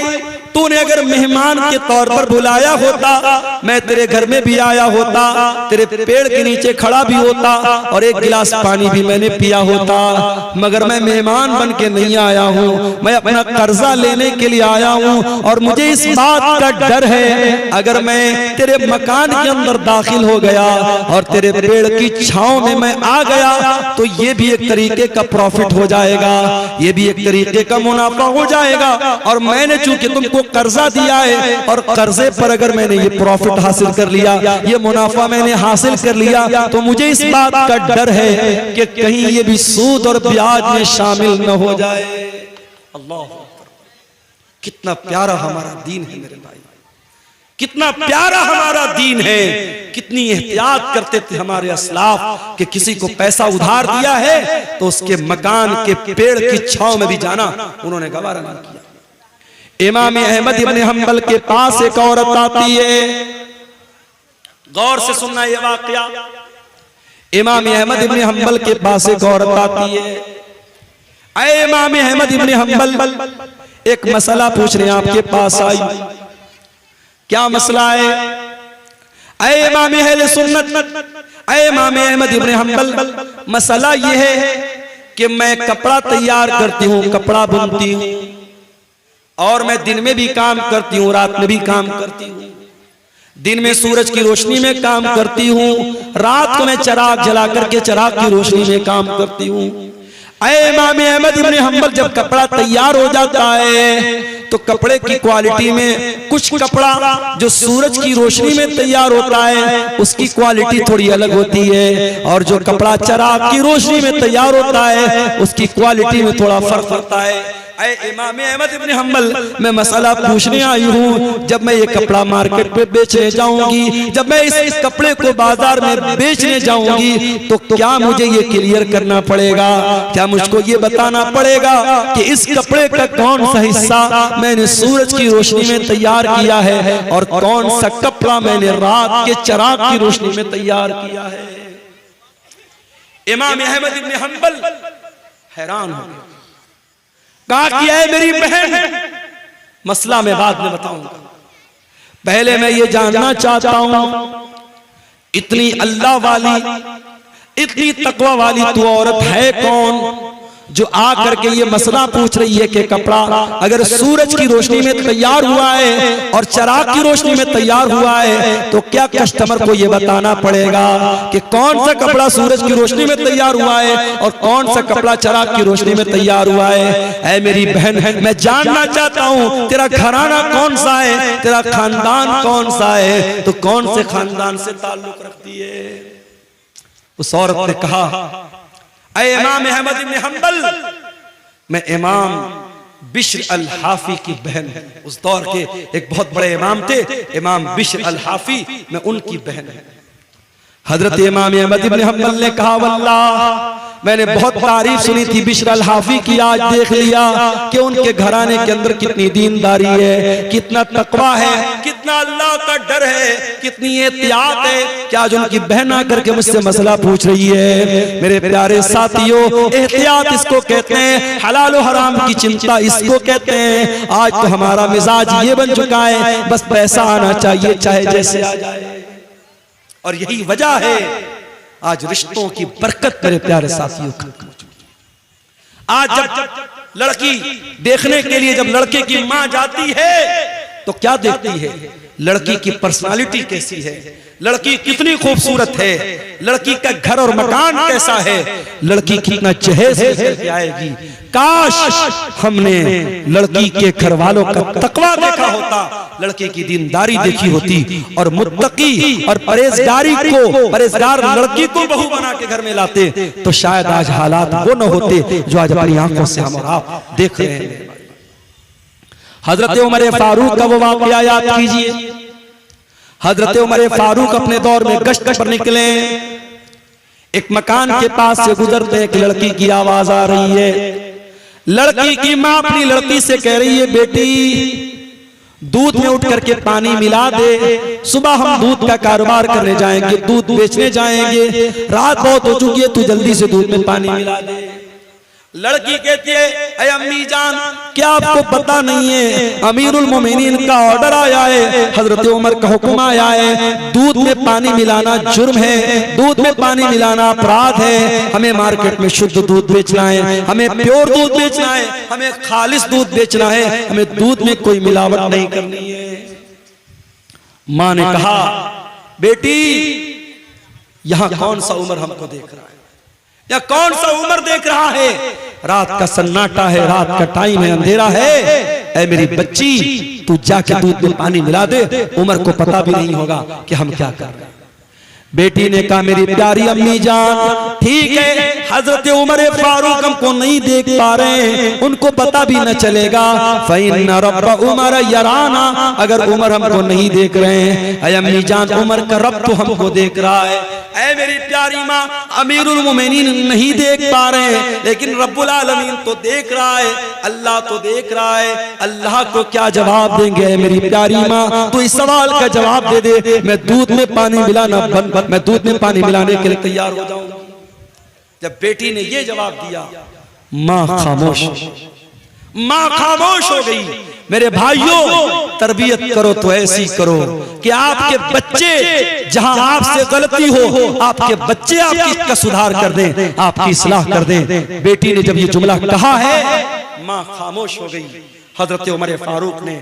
तूने अगर मेहमान के तौर पर बुलाया होता मैं तेरे घर में भी आया होता, तेरे पेड़ के नीचे खड़ा भी होता और एक गिलास पानी भी मैंने पिया होता, मगर मैं मेहमान बन के नहीं आया हूँ, मैं अपना कर्जा लेने के लिए आया हूँ। और मुझे इस बात का डर है अगर मैं तेरे मकान के अंदर दाखिल हो गया और तेरे पेड़ की छांव में मैं आ गया तो ये भी एक तरीके का प्रॉफिट हो जाएगा, ये भी एक तरीके का मुनाफा हो जाएगा। और मैंने चूंकि तुमको कर्जा दिया है और कर्जे पर अगर मैंने ये प्रॉफिट हासिल कर लिया, ये मुनाफा मैंने हासिल कर लिया, तो मुझे इस बात का डर है कि कहीं ये भी सूद और ब्याज में शामिल न हो जाए। अल्लाह, कितना प्यारा हमारा दीन है मेरे भाई। कितना प्यारा हमारा दीन है, कितनी एहतियात करते थे हमारे असलाफ कि किसी को पैसा उधार दिया है तो उसके मकान के पेड़ की छांव में भी जाना उन्होंने गवारा नहीं किया। इमाम अहमद इब्न हंबल के पास एक औरत आती है, गौर से सुनना ये वाकया। इमाम अहमद इब्न हंबल के पास एक औरत आती है, अरे इमाम अहमद इब्न हंबल एक मसला पूछने आपके पास आई। क्या मसला है? ऐ इमाम अहले सुन्नत, ऐ इमाम अहमद इब्न हंबल, मसला ये है कि मैं कपड़ा तैयार करती हूँ, कपड़ा बुनती हूँ, और मैं दिन में भी काम करती हूँ, रात में भी काम करती हूँ। दिन में सूरज की रोशनी में काम करती हूँ, रात को मैं चिराग जला करके चिराग की रोशनी में काम करती हूँ। ऐ इमाम अहमद इब्न हंबल, जब कपड़ा तैयार हो जाता है तो कपड़े की क्वालिटी में कुछ कपड़ा जो सूरज की रोशनी में तैयार होता है उसकी क्वालिटी थोड़ी अलग होती है, और जो कपड़ा चिराग की रोशनी में तैयार होता है उसकी क्वालिटी में थोड़ा फर्क होता है। ऐ इमाम अहमद इब्न हंबल, मैं मसला पूछने आई हूँ, जब मैं ये कपड़ा मार्केट में बेचने जाऊंगी, जब मैं इस कपड़े को बाजार में बेचने जाऊंगी तो क्या मुझे ये क्लियर करना पड़ेगा, क्या मुझको ये बताना पड़ेगा कि इस कपड़े का कौन सा हिस्सा मैंने सूरज की रोशनी में तैयार किया है और कौन सा कपड़ा मैंने रात के चिराग की रोशनी में तैयार किया है। इमाम अहमद इब्न हंबल हैरान हो गए, कहा कि है मेरी बहन, मसला मैं बाद में बताऊंगा, पहले मैं ये जानना चाहता हूं इतनी अल्लाह वाली, इतनी तकवा वाली तू औरत है कौन जो आकर के ये मसला पूछ रही है कि कपड़ा अगर सूरज की रोशनी में तैयार हुआ है और चिराग की रोशनी में तैयार हुआ है तो क्या कस्टमर को ये बताना पड़ेगा कि कौन सा कपड़ा सूरज की रोशनी में तैयार हुआ है और कौन सा कपड़ा चिराग की रोशनी में तैयार हुआ है। ऐ मेरी बहन, मैं जानना चाहता हूँ तेरा घराना कौन सा है, तेरा खानदान कौन सा है, तो कौन से खानदान से ताल्लुक रखती है। उस औरत ने कहा, ऐ इमाम अहमद इब्न हंबल, मैं इमाम बिश्र अल हाफी की बहन हूं। उस दौर के एक बहुत बड़े इमाम थे, इमाम बिश्र अल हाफी, मैं उनकी बहन हूं। हजरत इमाम अहमद इब्न हंबल ने कहा, वल्लाह मैंने बहुत तारीफ सुनी थी बिश्र अल हाफी की, आज देख लिया कि उनके घराने के अंदर कितनी दीनदारी है, कितना तकवा है, कितना अल्लाह का डर है, कितनी एहतियात है कि आज उनकी बहन आकर के मुझसे मसला पूछ रही है। मेरे प्यारे साथियों, एहतियात इसको कहते हैं, हलाल और हराम की चिंता इसको कहते हैं। आज तो हमारा मिजाज ये बन चुका है, बस पैसा आना चाहिए चाहे जैसे आ जाए, और यही वजह है आज रिश्तों की बरकत मेरे प्यारे साथियों खत्म हो चुकी है। आज जब लड़की देखने के लिए जब लड़के की मां जाती है तो क्या देखती है, लड़की की पर्सनालिटी कैसी है, लड़की कितनी खूबसूरत है, लड़की का घर और मकान कैसा है, लड़की कितना जहेज लेके आएगी। काश हमने लड़की के घर वालों का तकवा देखा होता, लड़के की दीनदारी देखी होती और मुत्तकी और परहेजगार लड़की को बहू बना के घर में लाते तो शायद आज हालात वो न होते जो आज हमारी आंखों से हम और आप देख रहे हैं। हजरत उमर फारूक का वो वाकया याद कीजिए। हजरत उमर फारूक अपने दौर में गश्त पर निकले, एक मकान के पास से गुजरते एक लड़की की आवाज आ रही है। लड़की की मां अपनी लड़की से कह रही है, बेटी दूध में उठ करके पानी मिला दे, सुबह हम दूध का कारोबार करने जाएंगे, दूध बेचने जाएंगे, रात बहुत हो चुकी है, तू जल्दी से दूध में पानी मिला दे। लड़की कहती है, अरे अम्मी जान, क्या आपको पता नहीं है अमीरुल मोमिनीन का ऑर्डर आया है, हजरत उमर का हुक्म आया है, दूध में पानी मिलाना जुर्म है, दूध में पानी मिलाना अपराध है, हमें मार्केट में शुद्ध दूध बेचना है, हमें प्योर दूध बेचना है, हमें खालिस दूध बेचना है, हमें दूध में कोई मिलावट नहीं करनी है। मां ने कहा, बेटी यहां कौन सा उमर हमको देख रहा है, या कौन सा उमर देख रहा है, रात का सन्नाटा है, रात का टाइम है, अंधेरा है, ऐ मेरी बच्ची तू जाके दूध में पानी मिला दे, उमर को पता भी नहीं होगा कि हम क्या कर रहे हैं। बेटी ने कहा मेरी प्यारी अम्मी जान ठीक है, हजरत उमर फारूक हमको नहीं देख पा रहे हैं, उनको पता भी न चलेगा। फ़इन्ना रब्ब उमर यराना, अगर उमर हमको नहीं देख रहे हैं, ऐ अम्मी जान उमर का रब तो हमको देख रहा है। ऐ मेरी प्यारी माँ, अमीरुल मोमिनीन नहीं देख पा रहे हैं, लेकिन रब्बुल आलमीन तो देख रहा है, अल्लाह तो देख रहा है। अल्लाह को क्या जवाब देंगे मेरी प्यारी माँ? तो इस सवाल का जवाब दे दे, मैं दूध में पानी मिलाना मैं दूध में पानी मिलाने के लिए तैयार हो जाऊंगा। जब बेटी ने ये जवाब दिया, माँ खामोश, माँ खामोश हो गई। मेरे भाइयों, तरबियत करो तो ऐसी करो कि आपके बच्चे जहां आपसे गलती हो, आपके बच्चे आपकी का सुधार कर दें, आपकी इस्लाह कर दें। बेटी ने जब ये जुमला कहा है, माँ खामोश हो गई। हजरत उमर फारूक ने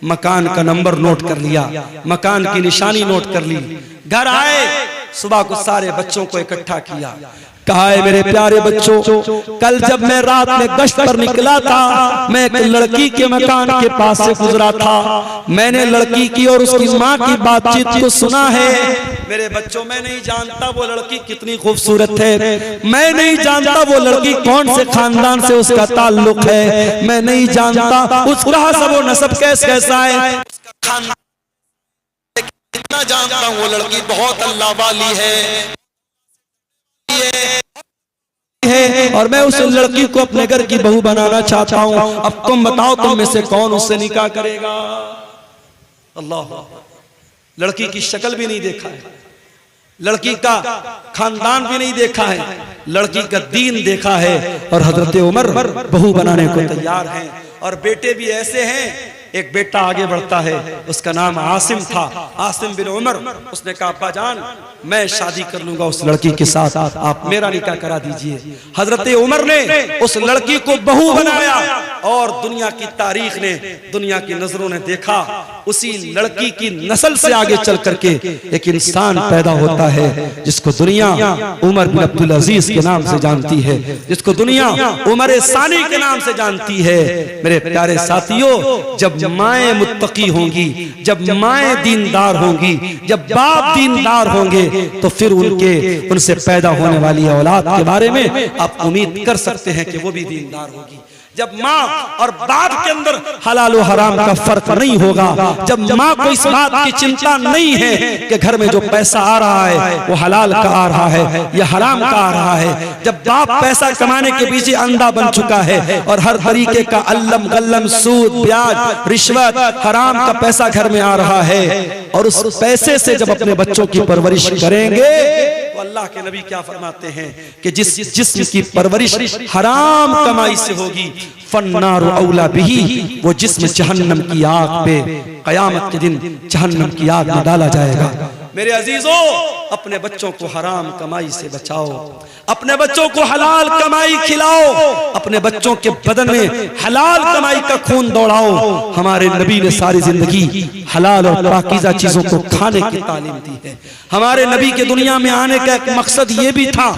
मकान का नंबर नोट कर लिया, मकान की निशानी नोट कर ली। घर आए, सुबह को सारे बच्चों को इकट्ठा किया। कहा है मेरे प्यारे बच्चों, कल जब मैं रात में गश्त पर निकला था, मैं एक लड़की के मकान के पास से गुजरा था। मैंने लड़की की और उसकी माँ की बातचीत को सुना है। मेरे बच्चों, मैं नहीं जानता वो लड़की कितनी खूबसूरत है, मैं नहीं जानता वो लड़की कौन से खानदान से उसका ताल्लुक है, मैं नहीं जानता उसका हसब व नसब कैसा है, इतना जानता हूँ वो लड़की बहुत अल्लाह वाली है और मैं उस लड़की को अपने घर की बहू बनाना चाहता हूँ। अब तुम बताओ, तुम में से कौन उससे निकाह करेगा? अल्लाह, लड़की की शक्ल भी नहीं देखा है, लड़की का खानदान भी नहीं देखा है, लड़की का दीन देखा है, और हजरत उमर बहू बनाने को तैयार हैं। और बेटे भी ऐसे हैं, एक बेटा आगे बढ़ता है, उसका नाम आसिम था, आसिम बिन उमर। उसने कहा अब्बा जान, मैं शादी कर लूंगा उस लड़की के साथ, आप मेरा निकाह करा दीजिए। हजरत उमर ने उस लड़की को बहू बनाया, और दुनिया की तारीख ने, दुनिया की नजरों ने देखा, उसी लड़की की नस्ल से आगे चल करके एक इंसान पैदा होता है जिसको दुनिया उमर बिन अब्दुल अजीज के नाम से जानती है, जिसको दुनिया उमर सानी के नाम से जानती है। मेरे प्यारे साथियों, जब माएं मुत्तकी होंगी, जब माएं दीनदार होंगी, जब बाप दीनदार होंगे, तो फिर उनसे पैदा होने वाली औलाद के बारे में आप उम्मीद कर सकते हैं कि वो भी दीनदार होगी। जब माँ और बाप के अंदर हलाल और हराम का फर्क नहीं होगा, जब माँ को इस बात की चिंता नहीं है कि घर में जो पैसा आ रहा है वो हलाल का आ रहा है या हराम का आ रहा है, जब बाप पैसा कमाने के पीछे अंधा बन चुका है और हर तरीके का अल्लम गल्लम, सूद, ब्याज, रिश्वत, हराम का पैसा घर में आ रहा है, और उस पैसे से जब अपने बच्चों की परवरिश करेंगे, तो अल्लाह के नबी क्या फरमाते हैं कि जिस जिस्म की परवरिश हराम कमाई से होगी, फन्नारु औला बिही, वो जिस्म जहन्नम की आग पे कयामत के दिन जहन्नम की आग में डाला जाएगा। मेरे अजीजों, अपने बच्चों को हराम कमाई से बचाओ, अपने बच्चों को हलाल कमाई खिलाओ, अपने बच्चों के बदन में हलाल कमाई का खून दौड़ाओ। हमारे नबी ने सारी जिंदगी हलाल और पाकीज़ा चीजों को खाने की तालीम दी है। हमारे नबी के दुनिया में आने का एक मकसद ये भी था,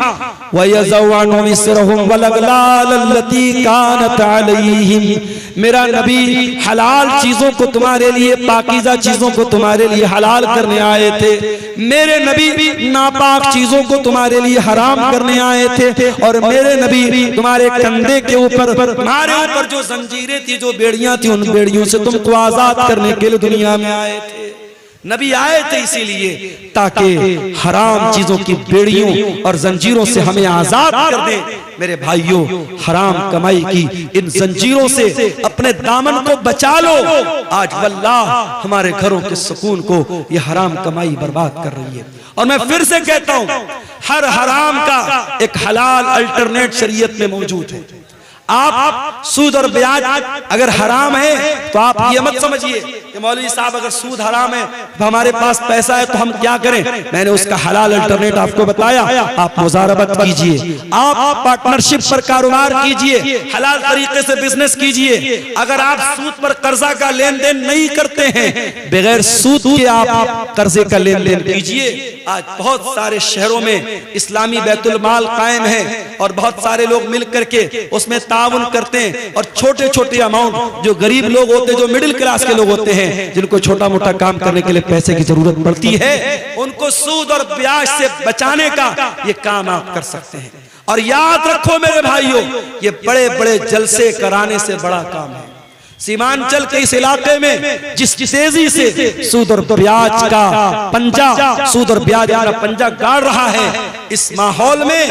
मेरा नबी हलाल चीजों को तुम्हारे लिए, पाकीज़ा चीजों को तुम्हारे लिए हलाल करने आए थे, मेरे नबी नापाक चीजों को तुम्हारे लिए हराम करने आए थे, और मेरे नबी तुम्हारे कंधे के ऊपर, तुम्हारे ऊपर जो जंजीरें थी, जो बेड़ियां थी, उन बेड़ियों से तुमको आजाद करने के लिए दुनिया में आए थे। नबी आए थे इसीलिए ताकि हराम चीजों की बेड़ियों और जंजीरों से हमें आजाद कर दें। मेरे भाइयों, हराम कमाई की इन जंजीरों से अपने दामन को बचा लो। आज वल्लाह हमारे घरों के सुकून को ये हराम कमाई बर्बाद कर रही है। और मैं फिर से कहता हूं, हर हराम का एक हलाल अल्टरनेट शरीयत में मौजूद है। आप सूद और ब्याज अगर हराम है तो आप ये मत समझिए कि मौलवी साहब अगर सूद हराम है तो हमारे पास पैसा है तो हम क्या करें। मैंने उसका हलाल अल्टरनेट आपको बताया, आप मुजारबत कीजिए, आप पार्टनरशिप पर कारोबार कीजिए, हलाल तरीके से बिजनेस कीजिए। अगर आप सूद पर कर्जा का लेन देन नहीं करते हैं, बगैर सूद के आप कर्जे का लेन देन कीजिए। आज बहुत सारे शहरों में इस्लामी बैतुल माल कायम है और बहुत सारे लोग मिल करके उसमें ताउन करते हैं और छोटे छोटे अमाउंट जो गरीब लोग होते हैं, जो मिडिल क्लास के लोग होते हैं, जिनको छोटा मोटा काम करने के लिए पैसे की जरूरत पड़ती है, उनको सूद और ब्याज से बचाने का ये काम आप कर सकते हैं। और याद रखो मेरे भाइयों, ये बड़े बड़े जलसे कराने से बड़ा काम है। सीमांचल के इस इलाके में जिस तेजी से सूद और ब्याज का पंजा, सूद और ब्याज का पंजा गाड़ रहा है, इस माहौल में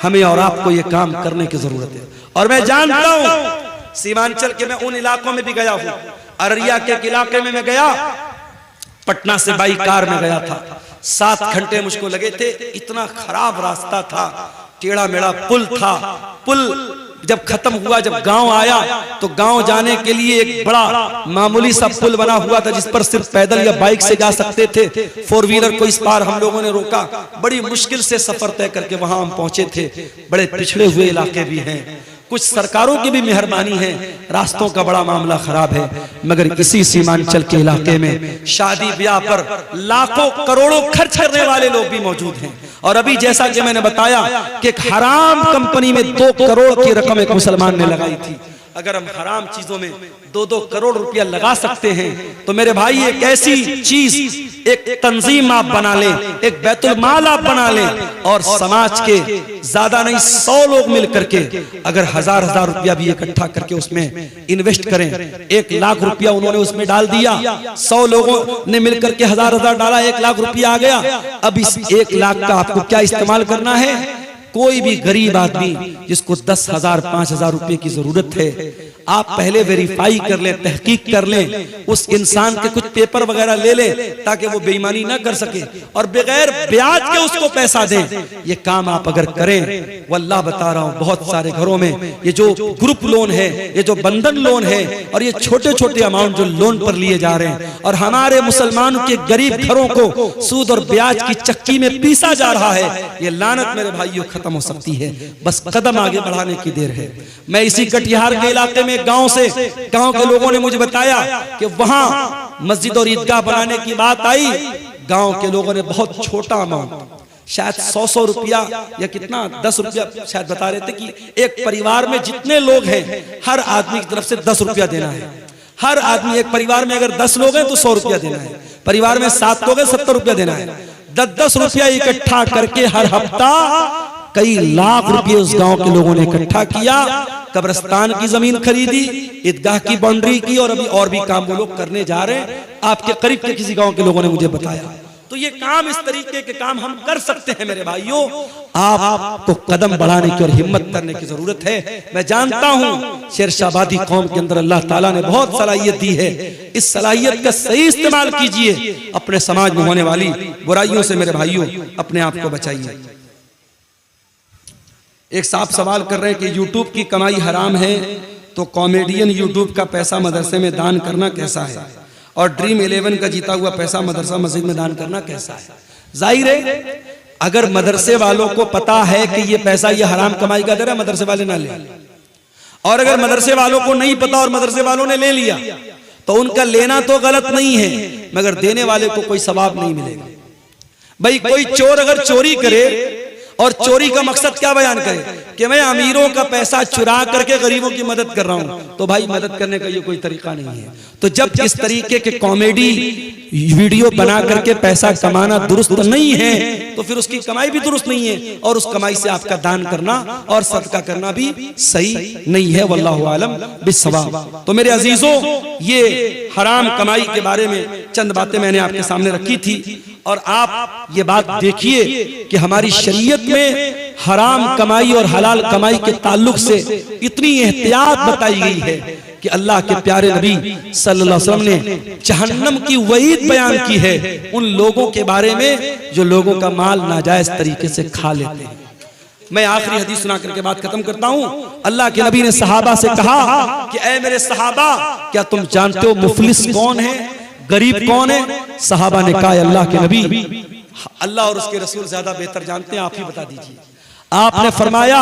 हमें और आपको ये काम करने की जरूरत है। और मैं जानता हूं सीमांचल के, मैं उन इलाकों में भी गया हूं, अररिया के इलाके में मैं गया, पटना से बाई कार में गया था, 7 घंटे मुझको लगे थे। इतना खराब रास्ता था, टेढ़ा मेढ़ा पुल था। पुल जब खत्म हुआ, जब गांव आया, तो गांव जाने के लिए एक बड़ा मामूली सा पुल बना हुआ था जिस पर सिर्फ पैदल या बाइक से जा सकते थे। 4 व्हीलर को इस पार हम लोगों ने रोका, बड़ी मुश्किल से सफर तय करके वहां हम पहुंचे थे। बड़े पिछड़े हुए इलाके भी हैं, कुछ सरकारों की भी मेहरबानी है, रास्तों का बड़ा मामला खराब है, मगर इसी सीमांचल के इलाके में शादी ब्याह पर लाखों करोड़ों खर्च करने वाले लोग भी मौजूद हैं। और अभी जैसा कि मैंने बताया कि एक हराम कंपनी में 2 करोड़ की रकम एक मुसलमान ने लगाई थी। अगर हम हराम चीजों में 2-2 करोड़ रुपया लगा सकते हैं, तो मेरे भाई एक ऐसी चीज, एक तंजीम आप बना लें, एक बैतुल माल आप बना लें, और समाज के ज्यादा नहीं 100 लोग मिल करके अगर 1000-1000 रुपया भी इकट्ठा करके उसमें इन्वेस्ट करें, 1 लाख रुपया उन्होंने उसमें डाल दिया, 100 लोगों ने मिल करके 1000-1000 डाला, 1 लाख रुपया आ गया। अब इस 1 लाख का आपको क्या इस्तेमाल करना है? कोई भी गरीब आदमी जिसको 10,000 5,000 रुपए की जरूरत है, आप पहले वेरीफाई कर लें, तहकीक कर लें, उस इंसान के कुछ पेपर वगैरह ले लें ताकि वो बेईमानी ना कर सके, और बगैर ब्याज के उसको पैसा दें। ये काम आप अगर करें, वल्लाह बता रहा हूं, बहुत सारे घरों में ये जो ग्रुप लोन है, ये जो बंधन लोन है, और ये छोटे छोटे अमाउंट जो लोन पर लिए जा रहे हैं, और हमारे मुसलमानों के गरीब घरों को सूद और ब्याज की चक्की में पीसा जा रहा है, ये लानत मेरे भाइयों खत्म हो सकती है। बस कदम आगे बढ़ाने की देर है। मैं इसी कटिहार के इलाके में गांव के लोगों ने मुझे बताया कि वहां मस्जिद और ईदगाह बनाने की बात आई। गांव के लोगों ने बहुत छोटा अमाउंट, शायद 100 रुपया या कितना 10 रुपया शायद बता रहे थे कि एक परिवार में जितने लोग हैं, हर आदमी की तरफ से 10 रुपया देना है। हर आदमी, एक परिवार में अगर 10 लोग हैं तो 100 रुपया देना है, परिवार में 7 लोग हैं 70 रुपया देना है। 10-10 रुपया इकट्ठा करके हर हफ्ता कई लाख रुपए उस गांव के लोगों ने इकट्ठा किया, कब्रिस्तान की जमीन खरीदी, ईदगाह की बाउंड्री की, और अभी और भी काम वो लोग करने जा रहे हैं। आपके करीब के किसी गांव के लोगों ने मुझे बताया। तो ये काम, इस तरीके के काम हम कर सकते हैं मेरे भाइयों। आपको कदम बढ़ाने की और हिम्मत करने की जरूरत है। मैं जानता हूं शेरशाबादी कौम के अंदर अल्लाह ताला ने बहुत सलाहियत दी है, इस सलाहियत का सही इस्तेमाल कीजिए। अपने समाज में होने वाली बुराइयों से मेरे भाइयों अपने आप को बचाइए। एक साहब सवाल कर रहे हैं कि यूट्यूब की कमाई हराम है, तो कॉमेडियन यूट्यूब का पैसा मदरसे में दान करना कैसा है, और ड्रीम 11 का जीता हुआ पैसा मदरसा मस्जिद में दान करना कैसा है? जाहिर है अगर मदरसे वालों को पता है कि ये पैसा ये हराम कमाई का दर है, मदरसे वाले ना ले, और अगर मदरसे वालों को नहीं पता और मदरसे वालों ने ले लिया तो उनका लेना तो गलत नहीं है, मगर देने वाले को कोई सवाब नहीं मिलेगा। भाई कोई चोर अगर चोरी करे और चोरी का मकसद क्या बयान करे कि मैं अमीरों का पैसा चुरा करके गरीबों की मदद कर रहा हूं, तो भाई मदद करने का ये कोई तरीका नहीं है। तो जब इस तरीके के कॉमेडी वीडियो बना करके पैसा कमाना दुरुस्त नहीं है, तो फिर उसकी कमाई भी दुरुस्त नहीं है, और उस कमाई से आपका दान करना और सदका करना भी सही नहीं है। वल्लाहु आलम बिस्सवाब। तो मेरे अजीजों, ये हराम कमाई के बारे में चंद बातें मैंने आपके सामने रखी थी, और आप ये बात देखिए कि हमारी शरीयत में हराम कमाई और हलाल कमाई के ताल्लुक से इतनी एहतियात बताई गई है कि अल्लाह के प्यारे नबी सल्लल्लाहु अलैहि वसल्लम ने जहन्नम की वईद बयान की है उन लोगों के बारे में जो लोगों का माल नाजायज तरीके से खा लेते हैं। मैं आखिरी हदीस सुना करके बात खत्म करता हूं। अल्लाह के नबी ने सहाबा से कहा कि ऐ मेरे सहाबा, क्या तुम जानते हो मुफलिस कौन है, गरीब कौन है? सहाबा ने कहा अल्लाह के नबी, अल्लाह और उसके रसूल ज्यादा बेहतर जानते हैं, आप ही बता दीजिए। आपने फरमाया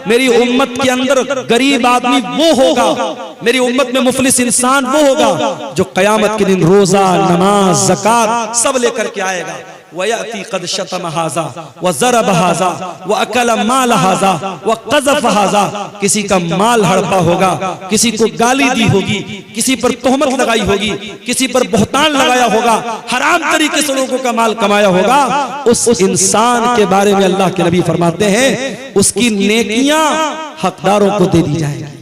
मेरी उम्मत के अंदर गरीब आदमी वो होगा, मेरी उम्मत में मुफलिस इंसान वो होगा जो कयामत के दिन रोजा, नमाज, ज़कात सब लेकर के आएगा। वयाती कद शतम हाजा व ज़रब हाजा व अकल माल हाजा व क़ज़फ़ हाजा, किसी का माल हड़पा होगा, किसी को गाली दी होगी, किसी पर तोहमत लगाई होगी, किसी पर बहतान लगाया होगा, हराम तरीके से लोगों का माल कमाया होगा, उस इंसान के बारे में अल्लाह के नबी फरमाते हैं उसकी नेकियां हकदारों को दे दी जाएगी।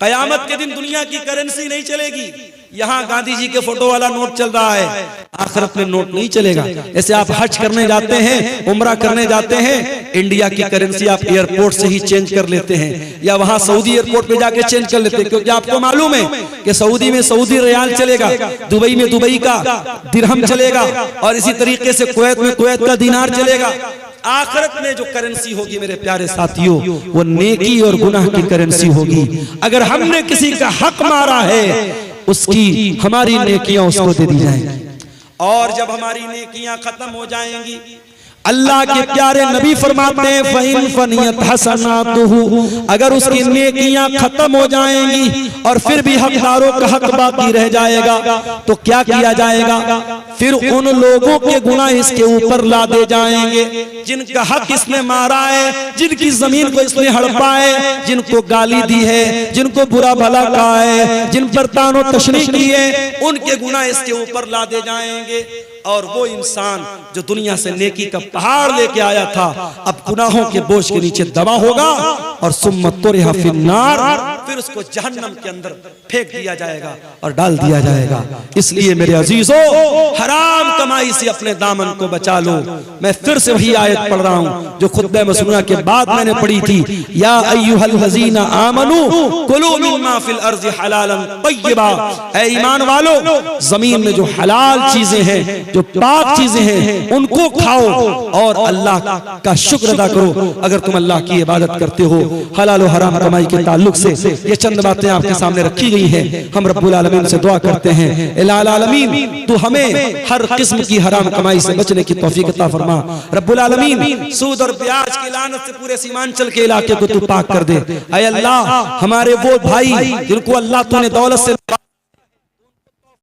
कयामत के दिन दुनिया की करेंसी नहीं चलेगी। यहाँ गांधी जी के फोटो वाला नोट चल रहा है, आखिरत में नोट नहीं चलेगा। जैसे आप हज करने जाते हैं, उम्रा करने जाते हैं, इंडिया की करेंसी आप एयरपोर्ट से ही चेंज कर लेते हैं या वहां सऊदी एयरपोर्ट पे जाके चेंज कर लेते हैं, क्योंकि आपको मालूम है कि सऊदी में सऊदी रियाल चलेगा, दुबई में दुबई का दिरहम चलेगा और इसी तरीके से कुवैत में कुवैत का दीनार चलेगा। आखिरत में जो करेंसी होगी मेरे प्यारे साथियों, वो नेकी और गुनाह की करेंसी होगी। अगर हमने किसी का हक मारा है, उसकी हमारी नेकियां उसको दे दी जाएंगी। और जब हमारी नेकियां खत्म हो जाएंगी, अल्लाह के प्यारे नबी फरमाते हैं फ़इन फ़नियत हसनातुहु, अगर उसकी नेकियां खत्म हो जाएंगी और फिर भी हकदारों का हक बाकी रह जाएगा, तो क्या किया जाएगा? फिर उन लोगों के गुनाह इसके ऊपर लादे जाएंगे जिनका हक इसने मारा है, जिनकी जमीन को इसने हड़पा है, जिनको गाली दी है, जिनको बुरा भला कहा है, जिन पर तानो तशरीह की है, उनके गुनाह इसके ऊपर लादे जाएंगे। और वो इंसान जो दुनिया से नेकी का पहाड़ लेके आया था, अब गुनाहों के बोझ के नीचे दबा होगा और सुम्मत तुरिहा फिन्नार, फिर उसको जहन्नम के अंदर फेंक दिया जाएगा और डाल दिया जाएगा। इसलिए मेरे अजीजों, हराम कमाई से अपने दामन को बचा लो। मैं फिर से वही आयत पढ़ रहा हूँ जो खुतबे मसनूना के बाद मैंने पढ़ी थी, या अय्युहल लज़ीना आमनू कुलू मिम्मा फिल अर्ज़ि हलालन तय्यबा, ऐ ईमान वालो, जमीन में जो हलाल चीजें हैं, जो पाक चीजें हैं, उनको खाओ और अल्लाह का शुक्र अदा करो। अगर तुम अल्लाह की इबादत करते हो, हलाल और हराम कमाई के ताल्लुक से ये चंद बातें आपके सामने रखी गई हैं। हम रब्बुल आलमीन से दुआ करते हैं, इलाही आलमीन तू हमें हर किस्म की हराम कमाई से बचने की तौफीक अता फरमा। रब्बुल आलमीन सूद और ब्याज की लानत से पूरे सीमांचल के इलाके को तू पाक कर दे। ऐ अल्लाह, हमारे वो भाई जिनको अल्लाह तूने दौलत से